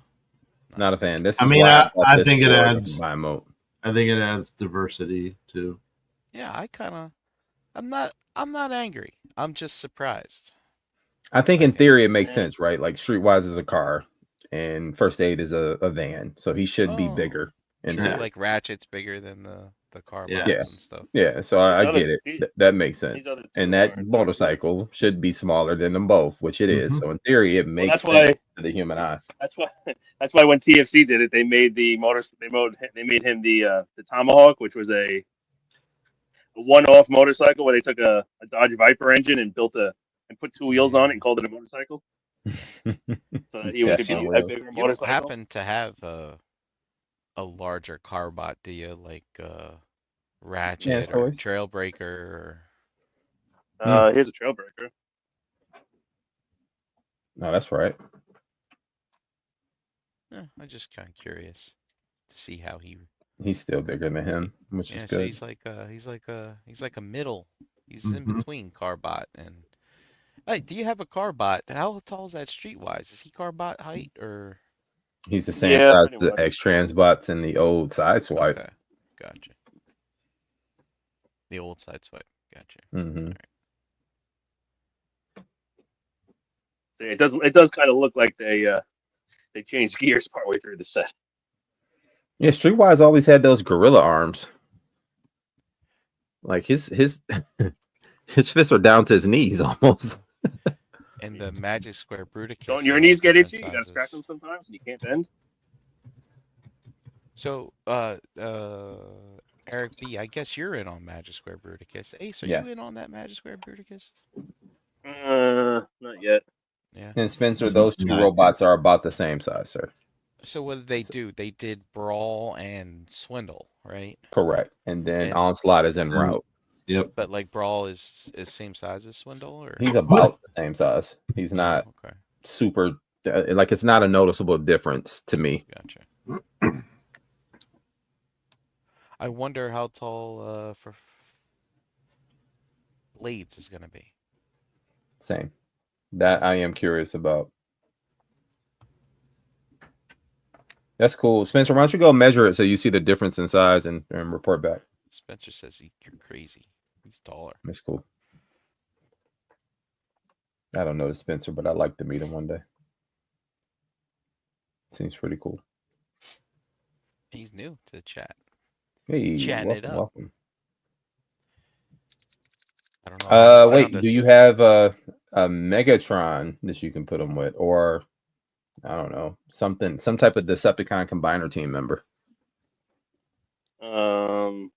Not a fan. I mean, I think it adds. I think it adds diversity too. Yeah, I'm not angry. I'm just surprised. I think in theory it makes sense, right? Like Streetwise is a car, and First Aid is a van, so he should be bigger. And like Ratchet's bigger than the car and stuff. Yeah, so I get it. That makes sense. And that motorcycle should be smaller than them both, which it is. So in theory, it makes sense to the human eye. That's why when TFC did it, they made they made him the Tomahawk, which was a one-off motorcycle where they took a Dodge Viper engine and put 2 wheels on it and called it a motorcycle. So that he would be a bigger motorcycle. You don't happen to have a larger car bot, do you? Like Ratchet or Trailbreaker? Here's a Trailbreaker. No, that's right. Yeah, I'm just kind of curious to see how he's still bigger than him, which is good. So he's like a middle. He's in between Carbot and. Hey, do you have a Carbot? How tall is that Streetwise? Is he Carbot height or? He's the same size as the X-TRANSBOTS in the old Sideswipe. Okay, gotcha. The old Sideswipe, gotcha. Mm-hmm. Right. So it does kind of look like they changed gears partway through the set. Yeah, Streetwise always had those gorilla arms. Like his his fists are down to his knees almost. And the Magic Square Bruticus. Don't are your all knees get different itchy? You gotta scratch sizes. them sometimes, and you can't bend. So, Eric B, I guess you're in on Magic Square Bruticus. Ace, are Yes. you in on that Magic Square Bruticus? Not yet. Yeah. And Spencer, those two robots are about the same size, sir. So what did they do? They did Brawl and Swindle, right? Correct. And then And- Onslaught is en route. Yep. But like Brawl is same size as Swindle, or He's about the same size. He's Yeah, not okay, super like it's not a noticeable difference to me. gotcha. I wonder how tall for Blades is gonna be. Same. That I am curious about. That's cool. Spencer, why don't you go measure it so you see the difference in size and report back. Spencer says you're crazy. He's taller. That's cool. I don't know the Spencer, but I'd like to meet him one day. Seems pretty cool. He's new to the chat. Hey, Chatting it welcome, up. welcome. I don't know. how he Wait, found do you us. have a Megatron that you can put him with, or I don't know, some type of Decepticon combiner team member? Hold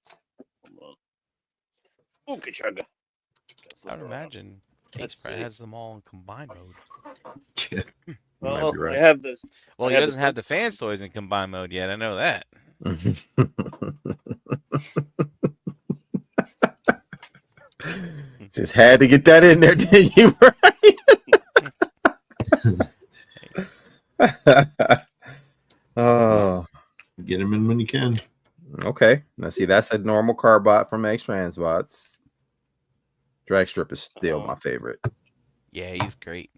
on. Okay, Chaga. I would imagine Ace Let's probably see. has them all in combine mode. You might Well, be right. I have this. Well, I he have doesn't this have the fans toys in combine mode yet. I know that. Just had to get that in there, didn't you? Right? Oh, Get him in when you can. okay. Now see, that's a normal carbot from X-TRANSBOTS. Dragstrip is still my favorite. Yeah, he's great.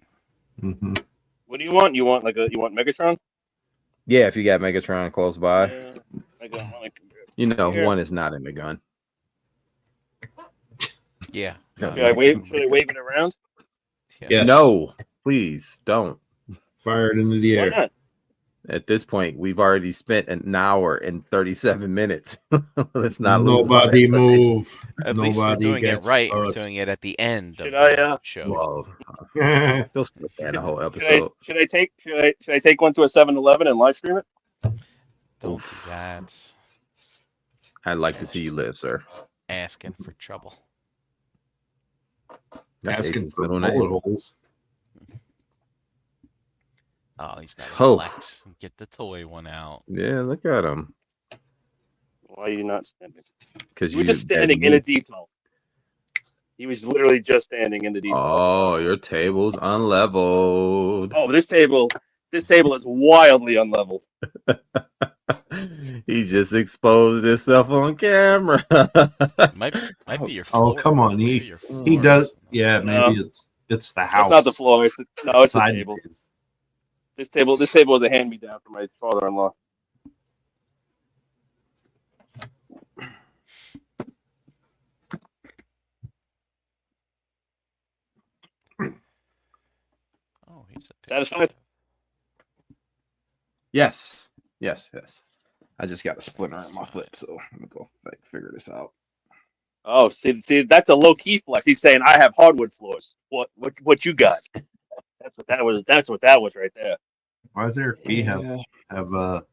Mm-hmm. What do you want? You want Megatron? Yeah, if you got Megatron close by, Yeah, I got one. you know, Here. one is not in the gun. Yeah. No, Should I wave it around? Yeah. Yes. No, please don't. Fire it into the Why air. not? At this point, we've already spent an hour and 37 minutes. Let's not lose. Nobody move. At least we're Nobody doing it gets right. We're hurt. doing it at the end Should of the I, show. Well, they'll still ban the whole Should episode. I take one to a 7-Eleven and live stream it? Don't Oof. do that. I'd like to see you live, sir. Asking for trouble. That's Asking Ace's for middle bullet name. holes. Oh, he's got to Oh. flex and get the toy one out. Yeah, look at him. Why are you not standing? Because He was just standing in a detail. He was literally just standing in the detail. Oh, your table's unleveled. Oh, this table is wildly unleveled. He just exposed himself on camera. Might be your Oh, floor. come on. Maybe your He floor does. is- Yeah, No. maybe it's the house. It's not the floor. It's the Side table. base. This table was a hand-me-down from my father-in-law. Oh, he's a Satisfied? Yes. I just got a splinter in my foot, so I'm gonna go figure this out. Oh, see, that's a low-key flex. He's saying I have hardwood floors. What you got? That's what that was. That's what that was right there. Why does Eric B have a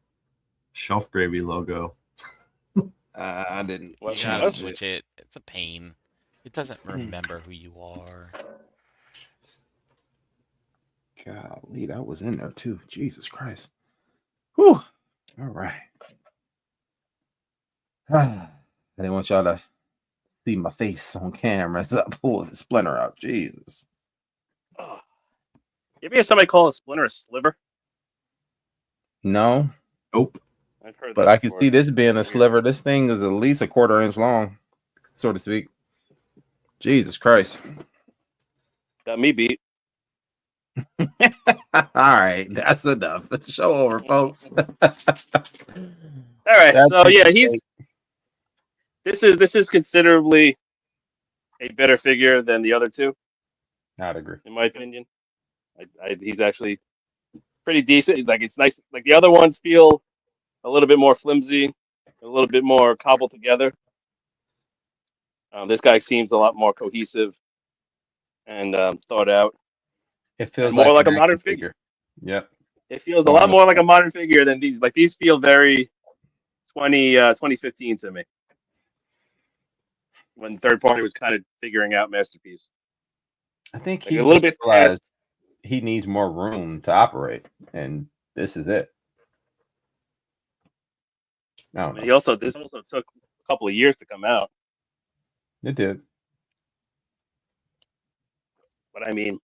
shelf gravy logo? I didn't. What- You gotta what? switch it. It's a pain. It doesn't remember who you are. Golly, that was in there too. Jesus Christ. Whew. All right. I didn't want y'all to see my face on camera as I pulled the splinter out. Jesus. Oh. You ever hear somebody call a splinter a sliver? No, Nope. I've heard but that I can before. see this being a sliver. This thing is at least a 1/4 inch long, so to speak. Jesus Christ. Got me beat. All right, that's enough. Show over, folks. All right, That's so yeah, great. this is considerably a better figure than the other two, I'd agree. in my opinion. He's actually pretty decent. Like it's nice. Like the other ones feel a little bit more flimsy, a little bit more cobbled together. This guy seems a lot more cohesive and thought out, It feels and more like a an modern action figure. Yep. It feels a Going lot with more like a modern figure than these. Like these feel very 2015 to me, when third party was kind of figuring out Masterpiece. I think Like he a little just bit realized past. he needs more room to operate, and this is it. I don't But know. this also took a couple of years to come out. It did. But I mean,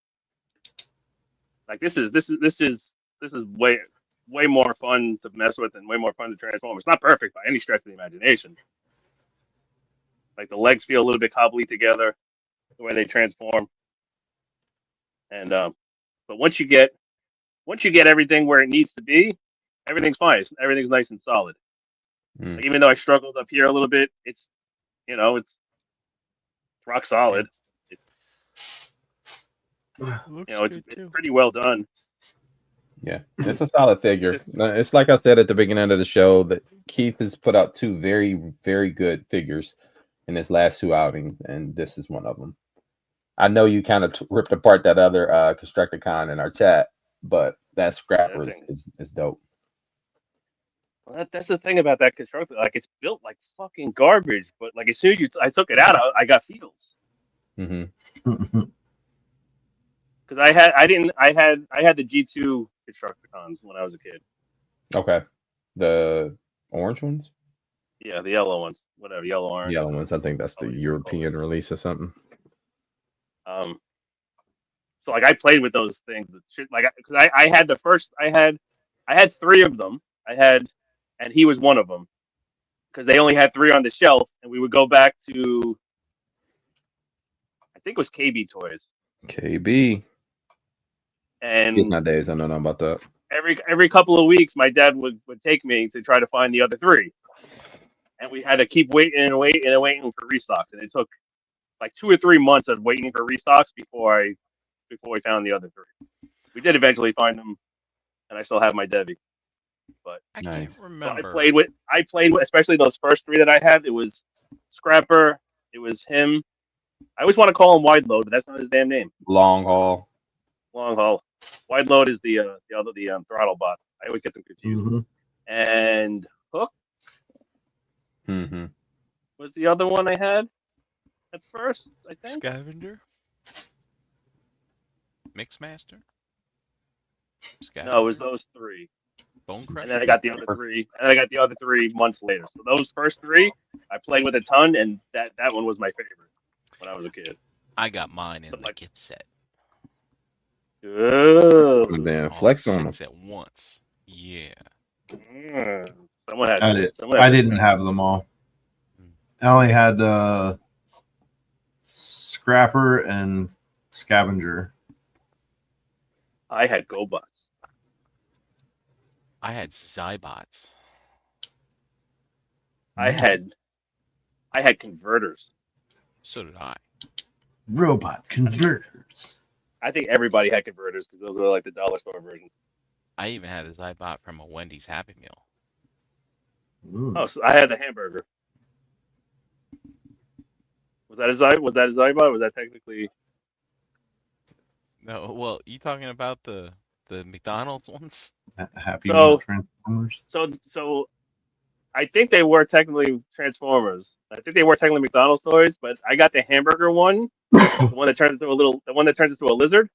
like this is way more fun to mess with and way more fun to transform. It's not perfect by any stretch of the imagination. Like the legs feel a little bit cobbly together, the way they transform. And but once you get everything where it needs to be, everything's fine. Everything's nice and solid. Mm. Like, even though I struggled up here a little bit, it's rock solid. It's pretty well done. Yeah, it's a solid figure. It's It's like I said at the beginning of the show that Keith has put out two very, very good figures in his last two outings, and this is one of them. I know you kind of ripped apart that other Constructicon in our chat, but that Scrapper is dope. Well, that's the thing about that constructor. Like, it's built like fucking garbage, but like as soon as I took it out, I got feels. Mm-hmm. Because I had the G2 Constructicons when I was a kid. Okay, the orange ones. Yeah, the yellow ones, whatever, yellow orange. Yellow ones. I think that's the European release or something. So like I played with those things. Like, because I had the first. I had three of them. And he was one of them. Because they only had three on the shelf, and we would go back to, I think it was KB Toys. KB. And it's not days. I don't know about that. Every couple of weeks, my dad would take me to try to find the other three, and we had to keep waiting for restocks, and it took like 2 or 3 months of waiting for restocks before we found the other three. We did eventually find them, and I still have my Debbie. But I can't remember. So I played with especially those first three that I had. It was Scrapper. It was him. I always want to call him Wide Load, but that's not his damn name. Long Haul. Wide Load is the throttle bot. I always get them confused. Mm-hmm. And Hook was the other one I had at first, I think. Scavenger. Mixmaster. Scavenger? No, it was those three. Bonecrusher. And then I got the other three months later. So those first three I played with a ton, and that one was my favorite when I was a kid. I got mine in the gift set. Oh, man, flex on them. 6 at once. Yeah. Someone had. I didn't have them all. I only had Scrapper and Scavenger. I had GoBots. I had Zybots. I had converters. So did I. Robot converters. I think everybody had converters because those were like the dollar store versions. I even had a Zybot from a Wendy's Happy Meal. Ooh. Oh, so I had the hamburger. Was that a Zybot? Was that technically? No, well, you talking about the McDonald's ones? Happy Meal Transformers. So I think they were technically Transformers. I think they were technically McDonald's toys, but I got the hamburger one, the one that turns into a lizard.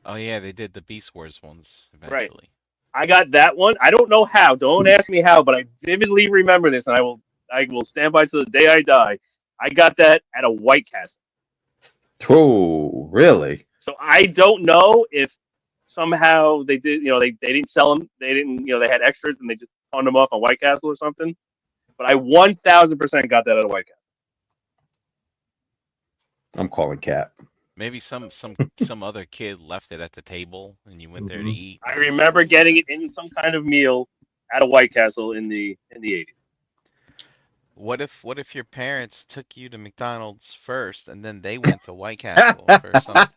Oh yeah, they did the Beast Wars ones eventually. Right. I got that one. I don't know how. Don't ask me how, but I vividly remember this, and I will stand by to the day I die. I got that at a White Castle. Oh, really? So I don't know if somehow they did, they didn't sell them. They didn't, they had extras and they just pawned them off on White Castle or something. But I 1000% got that at a White Castle. I'm calling Cap. Maybe some other kid left it at the table and you went there to eat. I remember getting it in some kind of meal at a White Castle in the 80s. What if your parents took you to McDonald's first and then they went to White Castle for something?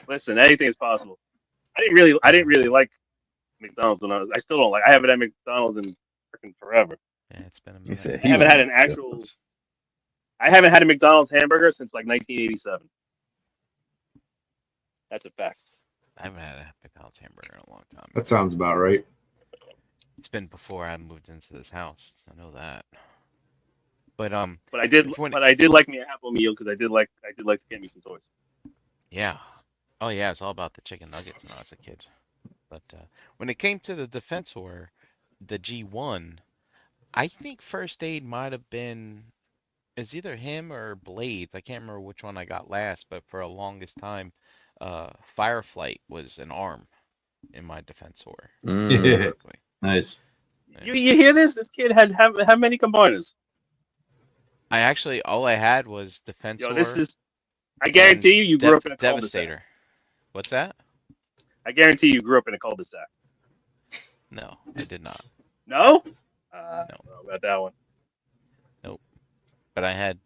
Listen, anything is possible. I didn't really like McDonald's when I still don't like. I haven't had McDonald's in freaking forever. Yeah, it's been a He minute. said I he haven't went had an actual. I haven't had a McDonald's hamburger since like 1987. That's a fact. I haven't had a McDonald's hamburger in a long time. That sounds about right. It's been before I moved into this house. I know that. But But I did like me a Happy Meal because I did like to get me some toys. yeah. Oh yeah, it's all about the chicken nuggets when I was a kid. But when it came to the Defensor, the G1, I think First Aid might have been it's either him or Blades. I can't remember which one I got last, but for a longest time, Fireflight was an arm in my Defensor. Basically. Nice. You hear this? This kid had how many combiners? I actually all I had was Defensor. Yo, this is. I guarantee you grew up in a cul-de-sac. Devastator. What's that? I guarantee you grew up in a cul-de-sac. No, I did not. No? No. I don't know about that one. Nope. But I had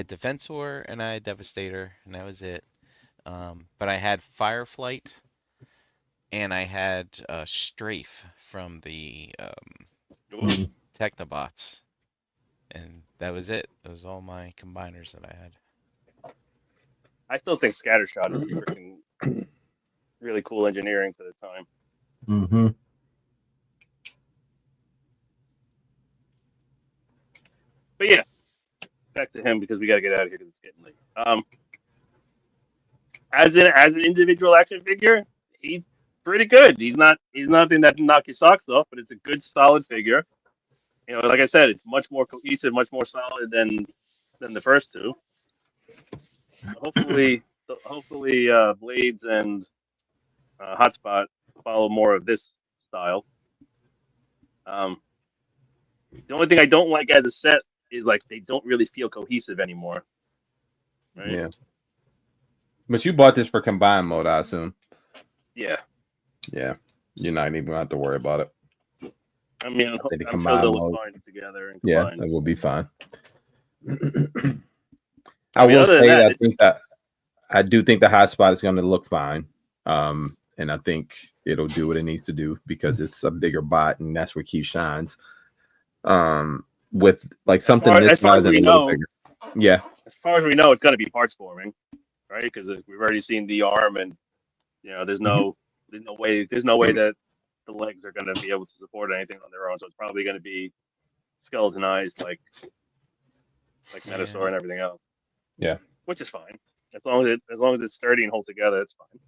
Defensor and I had Devastator, and that was it. But I had Fireflight, and I had Strafe from the Technobots, and that was it. Those were all my combiners that I had. I still think Scattershot is freaking really cool engineering for the time. Mm-hmm. But yeah, back to him because we got to get out of here because it's getting late. As an individual action figure, he's pretty good. He's nothing that can knock your socks off, but it's a good, solid figure. You know, like I said, it's much more cohesive, much more solid than the first two. Hopefully, Blades and Hotspot follow more of this style. The only thing I don't like as a set is like they don't really feel cohesive anymore. Right? Yeah. But you bought this for combined mode, I assume. Yeah. Yeah. You're not even gonna have to worry about it. I mean, I'm sure they'll look fine together. And yeah, it will be fine. I will say that I do think the Hotspot is going to look fine. And I think it'll do what it needs to do because it's a bigger bot, and that's where Keith shines. With like something this size and a little bigger. Yeah. As far as we know, it's going to be parts forming, right? Because we've already seen the arm, and you know, there's no way that the legs are going to be able to support anything on their own. So it's probably going to be skeletonized like Metasaur and everything else. Yeah. Which is fine. As long as it's sturdy and hold together, it's fine.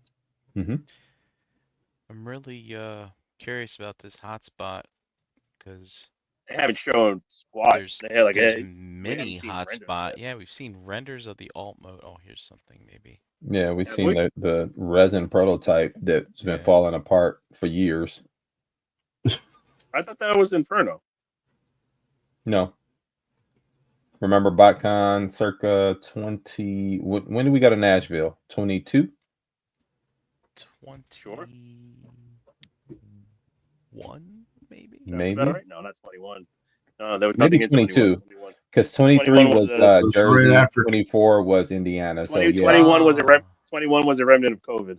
Mm-hmm. I'm really curious about this Hotspot because they haven't shown squat. There's mini Hotspot. Yeah, we've seen renders of the alt mode. Oh, here's something maybe. Yeah, we've seen the resin prototype that's been falling apart for years. I thought that was Inferno. No. Remember BotCon circa 20... When did we go to Nashville? 22? 21, maybe? Maybe. Right? No, not 21. No, there was maybe 22. Because 23 was Jersey, right 24 was Indiana. 21 was a remnant of COVID.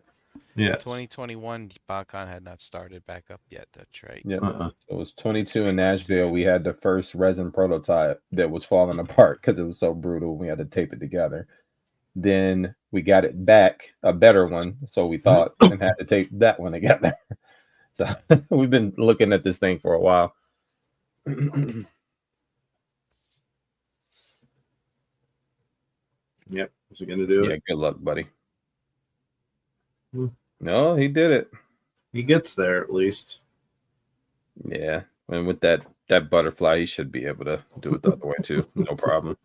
Yeah. 2021, BotCon had not started back up yet. That's right. Yeah. So it was 22 in Nashville. We had the first resin prototype that was falling apart because it was so brutal. We had to tape it together. Then we got it back, a better one, so we thought, and had to tape that one together. So we've been looking at this thing for a while. Yep. What's he gonna do? Yeah, good luck, buddy. No, he did it. He gets there at least. Yeah, and with that butterfly, he should be able to do it the other way too. No problem.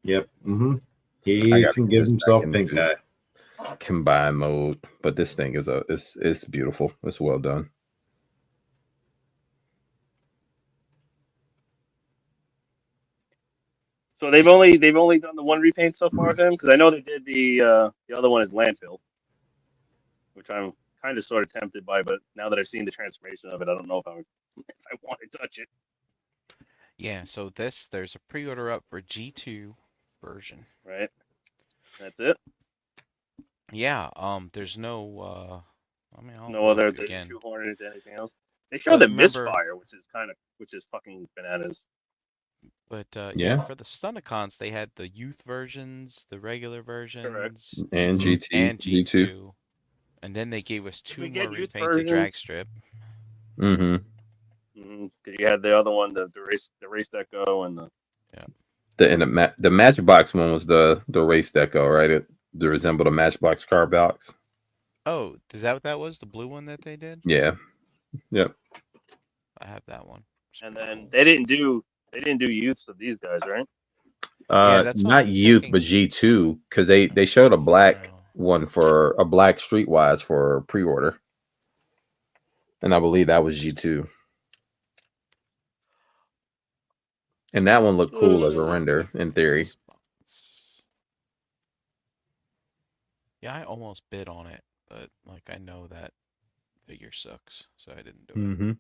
Yep. Mm-hmm. He can give himself pink eye. Combine mode, but this thing is it's beautiful. It's well done. So they've only done the one repaint so far of him, because I know they did the other one is landfill, which I'm kind of sort of tempted by, but now that I've seen the transformation of it, I don't know if I want to touch it. Yeah, so there's a pre-order up for G2 version. Right. That's it. Yeah, there's no I mean I'll No other look than again. shoehorn into anything else. They show the misfire, which is fucking bananas. But Yeah. for the Stunticons, they had the youth versions, the regular versions, And GT, and G2. G2. And then they gave us Did we 2 get more youth repainted drag versions? strip. Mm-hmm. Because you had the other one, the race deco, and The Matchbox one was the race deco, right? It resembled a Matchbox car box. Oh, is that what that was? The blue one that they did? Yeah. Yep. I have that one. and then they didn't do youths of these guys, right? That's what Not I'm youth, thinking. but G2, because they showed a black one for a black Streetwise for pre-order, and I believe that was G2, and that one looked cool as a render in theory. Yeah, I almost bid on it, but like I know that figure sucks, so I didn't do it. Mm-hmm.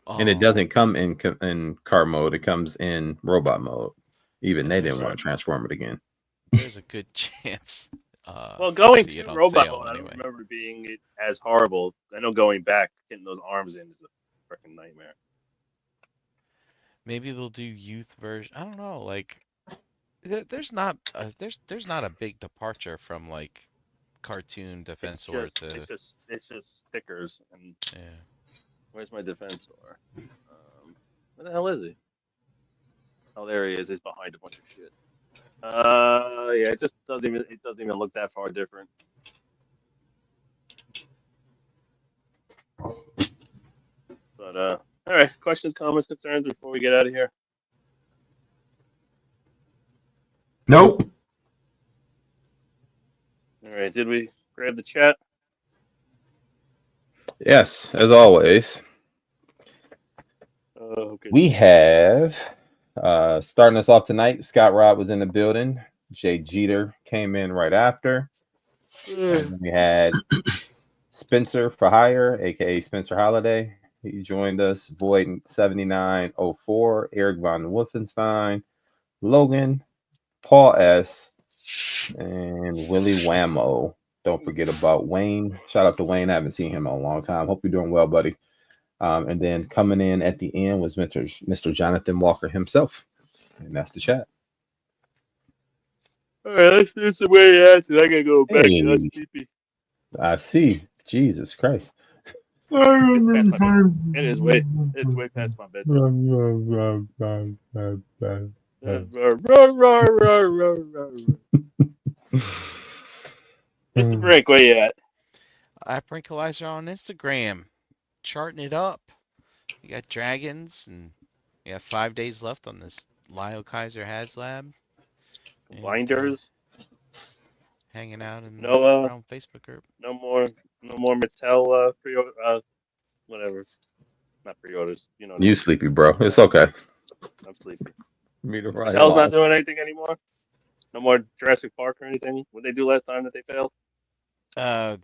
And it doesn't come in car mode; it comes in robot mode. Even they didn't want to transform it again. There's a good chance. Well, going see it to on robot sale mode, anyway. I don't remember being it as horrible. I know going back, getting those arms in is a freaking nightmare. Maybe they'll do youth version. I don't know. Like, there's not a big departure from like cartoon Defensor to. It's just stickers and. Yeah. Where's my Defensor? Where the hell is he? Oh, there he is. He's behind a bunch of shit. Yeah, it just doesn't even look that far different. But all right. Questions, comments, concerns before we get out of here? Nope. All right. Did we grab the chat? Yes, as always. Okay. We have starting us off tonight. Scott Rod was in the building. Jay Jeter came in right after. And we had Spencer for Hire, aka Spencer Holiday. He joined us. Void 7904, Eric Von Wolfenstein, Logan, Paul S, and Willie Whammo. Don't forget about Wayne. Shout out to Wayne. I haven't seen him in a long time. Hope you're doing well, buddy. And then coming in at the end was Mr. Jonathan Walker himself. And that's the chat. All right, let's do some way after. I gotta go back. Hey. I'm sleepy. I see. Jesus Christ. It is way past my bedtime. Mr. Brink, where you at? App Brinkalizer on Instagram, charting it up. You got dragons, and you have 5 days left on this Lyle Kaiser HasLab. Binders. Hanging out in No, around Facebook group. No more Mattel whatever. Not pre-orders. You know. You sleepy, bro. It's okay. I'm sleepy. Mattel's not doing anything anymore. No more Jurassic Park or anything. What did they do last time that they failed?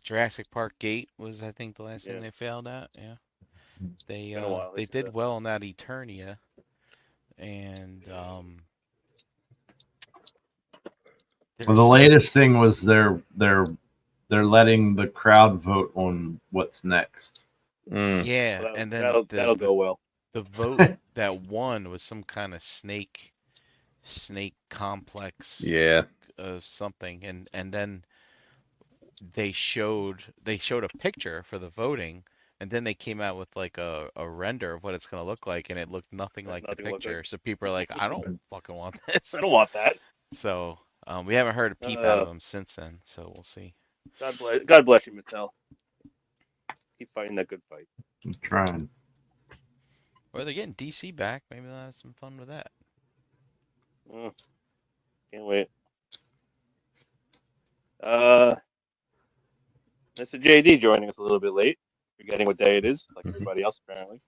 Jurassic Park Gate was, I think, the last thing they failed at. Yeah. They did well on that Eternia, and well, the latest thing was they're letting the crowd vote on what's next. Yeah, well, and then that'll go well. The vote that won was some kind of snake complex. Yeah. Of something, and then they showed a picture for the voting, and then they came out with like a render of what it's gonna look like, and it looked nothing like the picture. So people are like, I don't fucking want this. I don't want that. So we haven't heard a peep out of them since then. So we'll see. God bless you, Mattel. Keep fighting that good fight. I'm trying. Or they're getting DC back. Maybe they'll have some fun with that. Can't wait. Mr. JD joining us a little bit late. Forgetting what day it is, like everybody else apparently.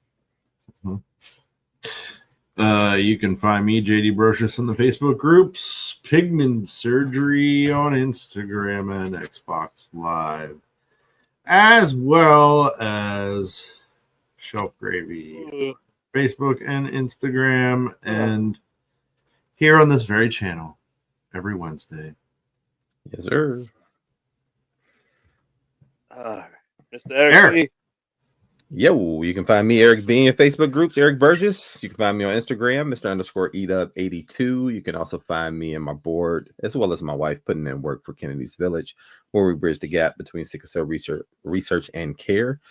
You can find me, JD Brocious, in the Facebook groups, Pigment Surgery on Instagram and Xbox Live. as well as Shelf Gravy, Facebook and Instagram, and here on this very channel every Wednesday. Yes, sir. Mr. Eric. Eric. Yo, you can find me, Eric B, in Facebook groups, Eric Burgess. You can find me on Instagram, Mr_EDUB82. You can also find me in my board, as well as my wife, putting in work for Kennedy's Village, where we bridge the gap between sickle cell research and care.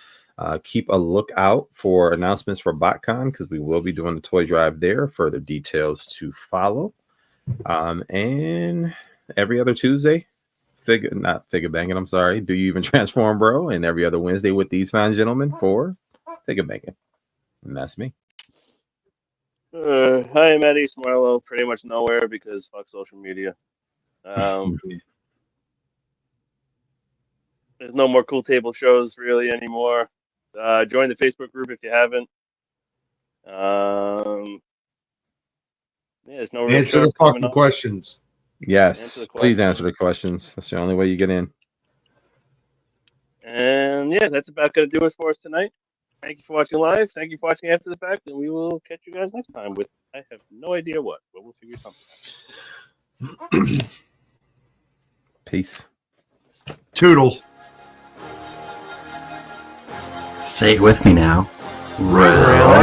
Keep a lookout for announcements for BotCon, because we will be doing the toy drive there. Further details to follow. And every other Tuesday, FIGGAH Bangin, I'm sorry. Do you even transform, bro? And every other Wednesday with these fine gentlemen for FIGGAH Bangin. And that's me. Hi, I'm Eddie Smarlow. Pretty much nowhere because fuck social media. There's no more cool table shows really anymore. Join the Facebook group if you haven't. There's no real Answer shows the coming fucking up. questions. Yes, please answer the questions. That's the only way you get in. And yeah, that's about going to do it for us tonight. Thank you for watching live. Thank you for watching after the fact. And we will catch you guys next time with, I have no idea what, but we'll figure something out. Peace. Toodles. Say it with me now. Round